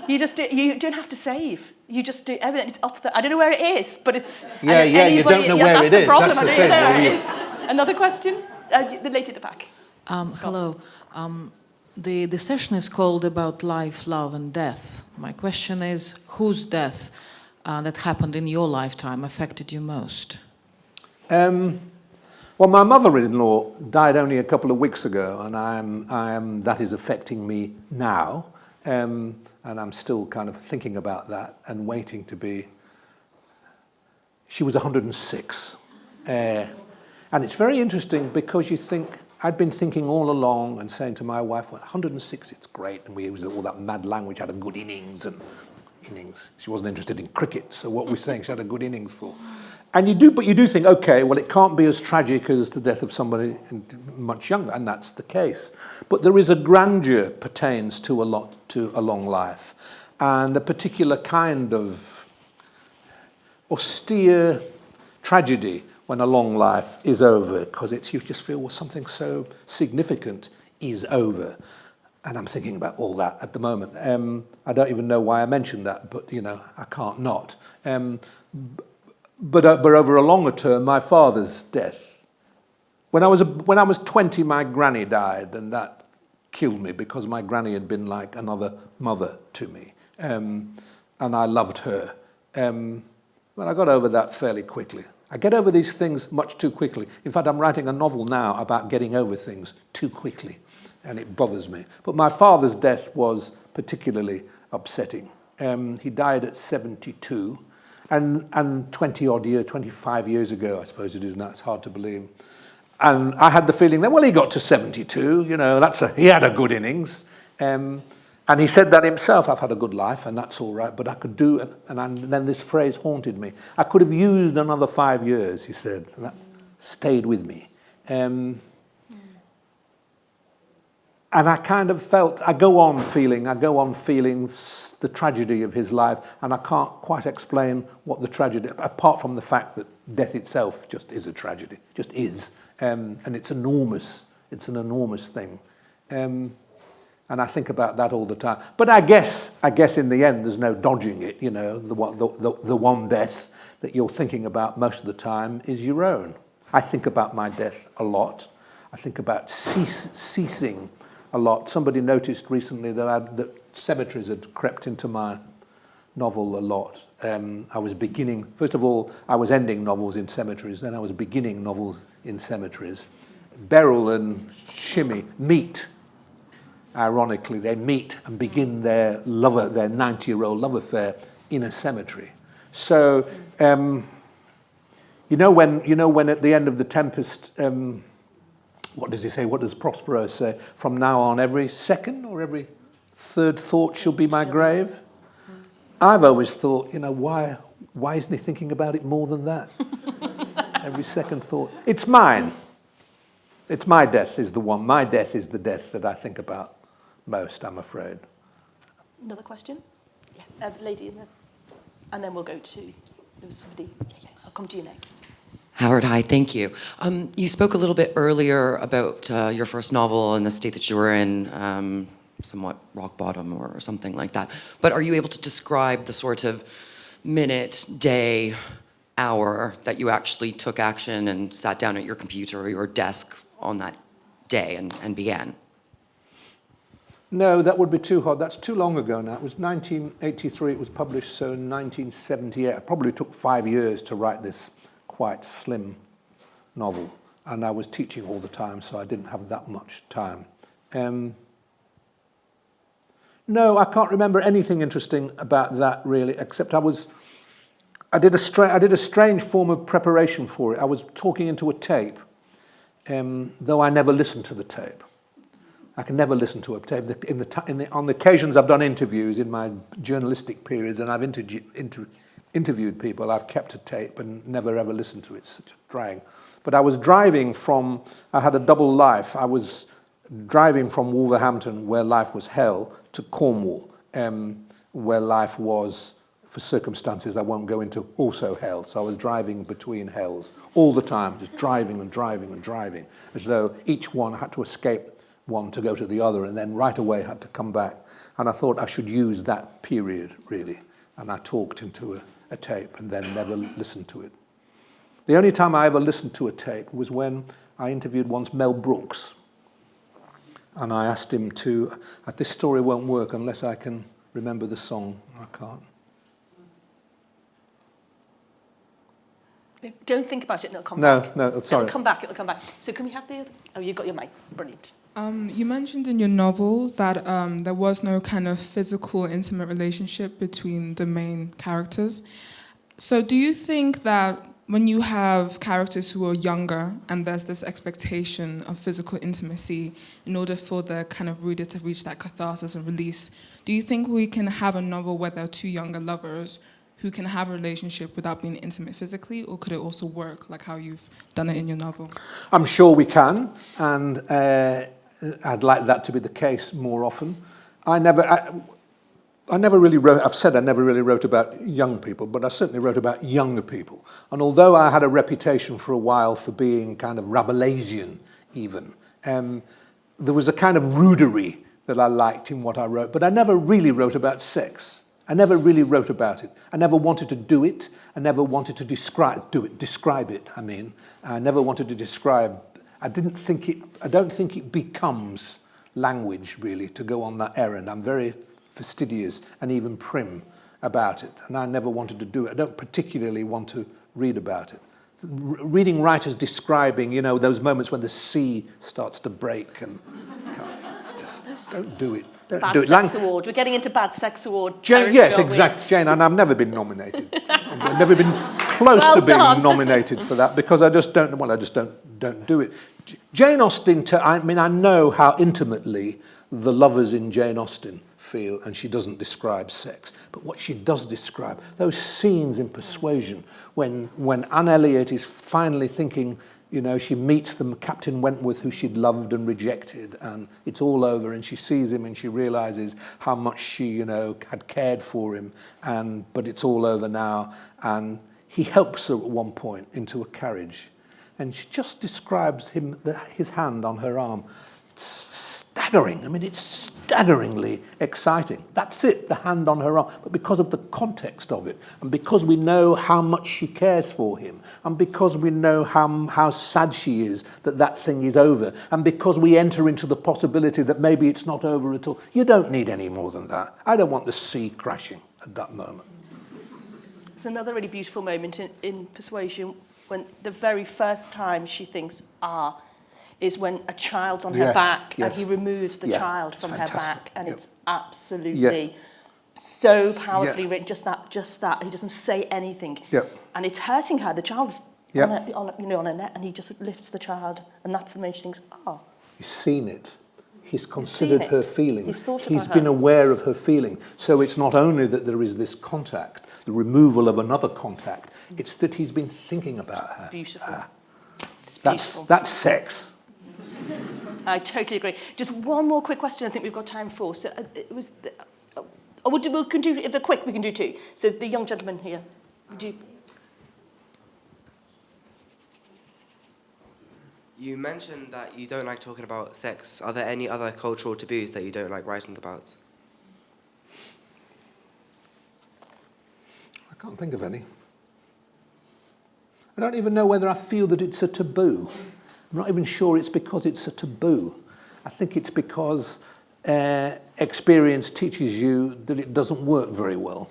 You don't have to save. You just do everything. It's up there. I don't know where it is, but it's... Yeah, you don't know where it is. That's a problem. That's I don't know where it is. Another question? The lady at the back. Hello. The session is called about life, love, and death. My question is, whose death that happened in your lifetime affected you most? Well, my mother-in-law died only a couple of weeks ago, and that is affecting me now, and I'm still kind of thinking about that and waiting to be. She was 106, and it's very interesting because you think. I'd been thinking all along and saying to my wife, well, 106, it's great, and we used all that mad language, had a good innings. She wasn't interested in cricket, so what we're saying she had a good innings for. And you do think, okay, well, it can't be as tragic as the death of somebody much younger, and that's the case. But there is a grandeur pertains to a long life, and a particular kind of austere tragedy when a long life is over, because you just feel, well, something so significant is over. And I'm thinking about all that at the moment. I don't even know why I mentioned that, but, I can't not. But over a longer term, my father's death. When I was 20, my granny died, and that killed me because my granny had been like another mother to me. And I loved her. But I got over that fairly quickly. I get over these things much too quickly. In fact, I'm writing a novel now about getting over things too quickly, and it bothers me. But my father's death was particularly upsetting. He died at 72, and 25 years ago, I suppose it is now, it's hard to believe. And I had the feeling that, well, he got to 72, he had a good innings. And he said that himself, I've had a good life, and that's all right, but I could do it. And then this phrase haunted me. I could have used another 5 years, he said, and that stayed with me. And I kind of felt, I go on feeling the tragedy of his life, and I can't quite explain what the tragedy, apart from the fact that death itself just is a tragedy, just is. And it's enormous. It's an enormous thing. And I think about that all the time. But I guess in the end, there's no dodging it. The one death that you're thinking about most of the time is your own. I think about my death a lot. I think about ceasing a lot. Somebody noticed recently that cemeteries had crept into my novel a lot. I was beginning, first of all, I was ending novels in cemeteries, then I was beginning novels in cemeteries. Beryl and Shimmy meet. Ironically, they meet and begin their 90-year-old love affair in a cemetery. So, when at the end of The Tempest, what does he say? What does Prospero say? From now on, every second or every third thought shall be my grave. I've always thought, why isn't he thinking about it more than that? Every second thought. It's mine. It's my death is the one. My death is the death that I think about most, I'm afraid. Another question? Yes, the lady in the... And then we'll go to... There was somebody... Yeah, I'll come to you next. Howard, hi, thank you. You spoke a little bit earlier about your first novel and the state that you were in, somewhat rock bottom or something like that. But are you able to describe the sort of minute, day, hour that you actually took action and sat down at your computer or your desk on that day and began? No, that would be too hard. That's too long ago now. It was 1983 it was published, so in 1978. It probably took 5 years to write this quite slim novel. And I was teaching all the time, so I didn't have that much time. No, I can't remember anything interesting about that, really, except I I did a strange form of preparation for it. I was talking into a tape, though I never listened to the tape. I can never listen to a tape. On the occasions I've done interviews in my journalistic periods, and I've interviewed people, I've kept a tape and never ever listened to it. It's such a drag. But I was driving I had a double life. I was driving from Wolverhampton, where life was hell, to Cornwall, where life was, for circumstances I won't go into, also hell. So I was driving between hells all the time, just driving and driving and driving, as though each one had to escape one to go to the other, and then right away had to come back. And I thought I should use that period, really. And I talked into a tape and then never listened to it. The only time I ever listened to a tape was when I interviewed once Mel Brooks. And I asked him to, this story won't work unless I can remember the song. I can't. Don't think about it, and it'll come back. No, sorry. It'll come back. So can we have the other? Oh, you got your mic. Brilliant. You mentioned in your novel that there was no kind of physical, intimate relationship between the main characters. So do you think that when you have characters who are younger and there's this expectation of physical intimacy in order for the kind of reader to reach that catharsis and release, do you think we can have a novel where there are two younger lovers who can have a relationship without being intimate physically, or could it also work like how you've done it in your novel? I'm sure we can, and I'd like that to be the case more often. I never really wrote, I've said I never really wrote about young people, but I certainly wrote about younger people. And although I had a reputation for a while for being kind of Rabelaisian even, there was a kind of rudery that I liked in what I wrote, but I never really wrote about sex. I never really wrote about it. I never wanted to do it. I never wanted to describe it, I mean. I never wanted to describe, I don't think it becomes language, really, to go on that errand. I'm very fastidious and even prim about it, and I never wanted to do it. I don't particularly want to read about it. Reading writers describing, those moments when the sea starts to break, and it's just, don't do it. Bad Sex Award. We're getting into Bad Sex Award. Yes, exactly, Jane, and I've never been nominated. I've never been close to being nominated for that because I just don't do it. Jane Austen, I know how intimately the lovers in Jane Austen feel, and she doesn't describe sex. But what she does describe, those scenes in Persuasion, when Anne Elliot is finally thinking, she meets the Captain Wentworth who she'd loved and rejected, and it's all over, and she sees him and she realizes how much she, had cared for him, but it's all over now, and he helps her at one point into a carriage, and she just describes his hand on her arm. Staggering. I mean, it's staggeringly exciting. That's it, the hand on her arm. But because of the context of it, and because we know how much she cares for him, and because we know how sad she is that thing is over, and because we enter into the possibility that maybe it's not over at all, you don't need any more than that. I don't want the sea crashing at that moment. It's another really beautiful moment in Persuasion when the very first time she thinks, is when a child's on her back and he removes the child from her back, and it's absolutely so powerfully written. Just that. He doesn't say anything, and it's hurting her. The child's on her neck, and he just lifts the child, and that's the moment she thinks, He's seen it. He's considered her feelings. He's thought about He's been aware of her feeling. So it's not only that there is this contact, the removal of another contact. It's that he's been thinking about her. Beautiful. It's beautiful. That's sex. I totally agree. Just one more quick question I think we've got time for. So it was... we can do, if they're quick, we can do two. So the young gentleman here. You mentioned that you don't like talking about sex. Are there any other cultural taboos that you don't like writing about? I can't think of any. I don't even know whether I feel that it's a taboo. I'm not even sure it's because it's a taboo. I think it's because experience teaches you that it doesn't work very well.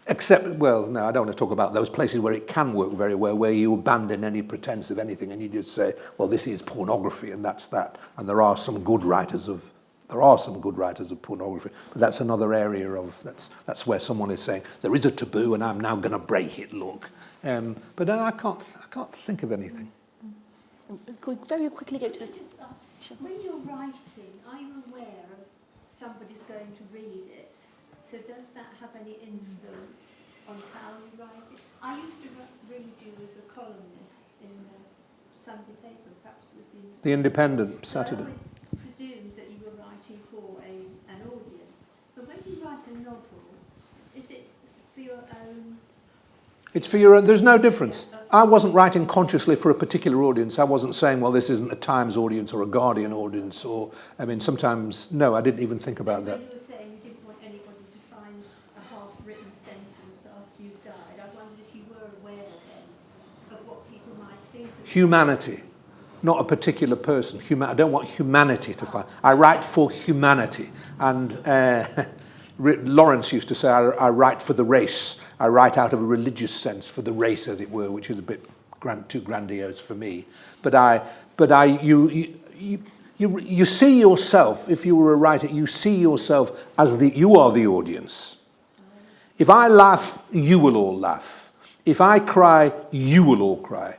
Except, well, no, I don't want to talk about those places where it can work very well, where you abandon any pretense of anything and you just say, well, this is pornography and that's that. And there are some good writers of There are some good writers of pornography, but that's another area of, that's where someone is saying, there is a taboo and I'm now going to break it, look. But then I can't think of anything. Could we very quickly go to this? When you're writing, are you aware of somebody's going to read it? So does that have any influence on how you write it? I used to read you as a columnist in the Sunday paper, perhaps with The Independent, Saturday. I always presumed that you were writing for an audience. But when you write a novel, is it for your own? It's for your own, there's no difference. I wasn't writing consciously for a particular audience. I wasn't saying, well, this isn't a Times audience or a Guardian audience, or, I mean, sometimes, no, I didn't even think about that. When you were saying you didn't want anybody to find a half-written sentence after you've died, I wondered if you were aware then of what people might think of Humanity, not a particular person. I don't want humanity to find. I write for humanity. And Lawrence used to say, I write for the race. I write out of a religious sense for the race, as it were, which is a bit too grandiose for me. You see yourself, if you were a writer, you see yourself as you are the audience. If I laugh, you will all laugh. If I cry, you will all cry.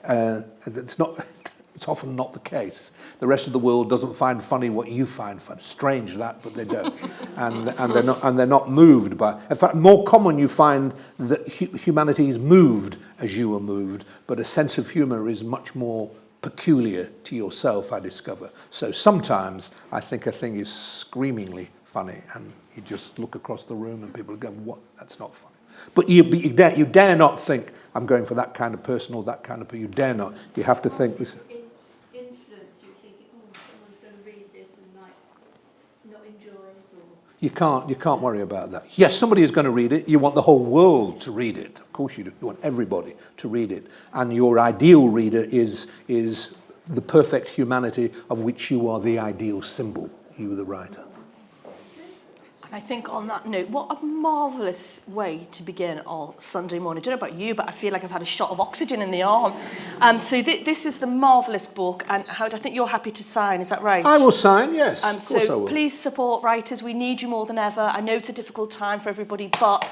It's often not the case. The rest of the world doesn't find funny what you find funny. Strange that, but they don't. and they're not moved by. In fact, more common you find that humanity is moved as you are moved, but a sense of humour is much more peculiar to yourself, I discover. So sometimes I think a thing is screamingly funny, and you just look across the room and people are going, "What? That's not funny." But you dare not think, I'm going for that kind of person or that kind of person. You dare not. You have to think this. You can't worry about that. Yes, somebody is going to read it. You want the whole world to read it. Of course you do. You want everybody to read it. And your ideal reader is the perfect humanity of which you are the ideal symbol, you the writer. And I think on that note, what a marvellous way to begin our Sunday morning. I don't know about you, but I feel like I've had a shot of oxygen in the arm. So this is the marvellous book, and Howard, I think you're happy to sign, is that right? I will sign, yes, of course I will. Please support writers. We need you more than ever. I know it's a difficult time for everybody, but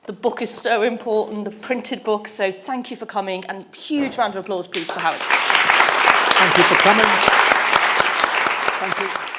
the book is so important, the printed book, so thank you for coming, and huge round of applause, please, for Howard. Thank you for coming. Thank you.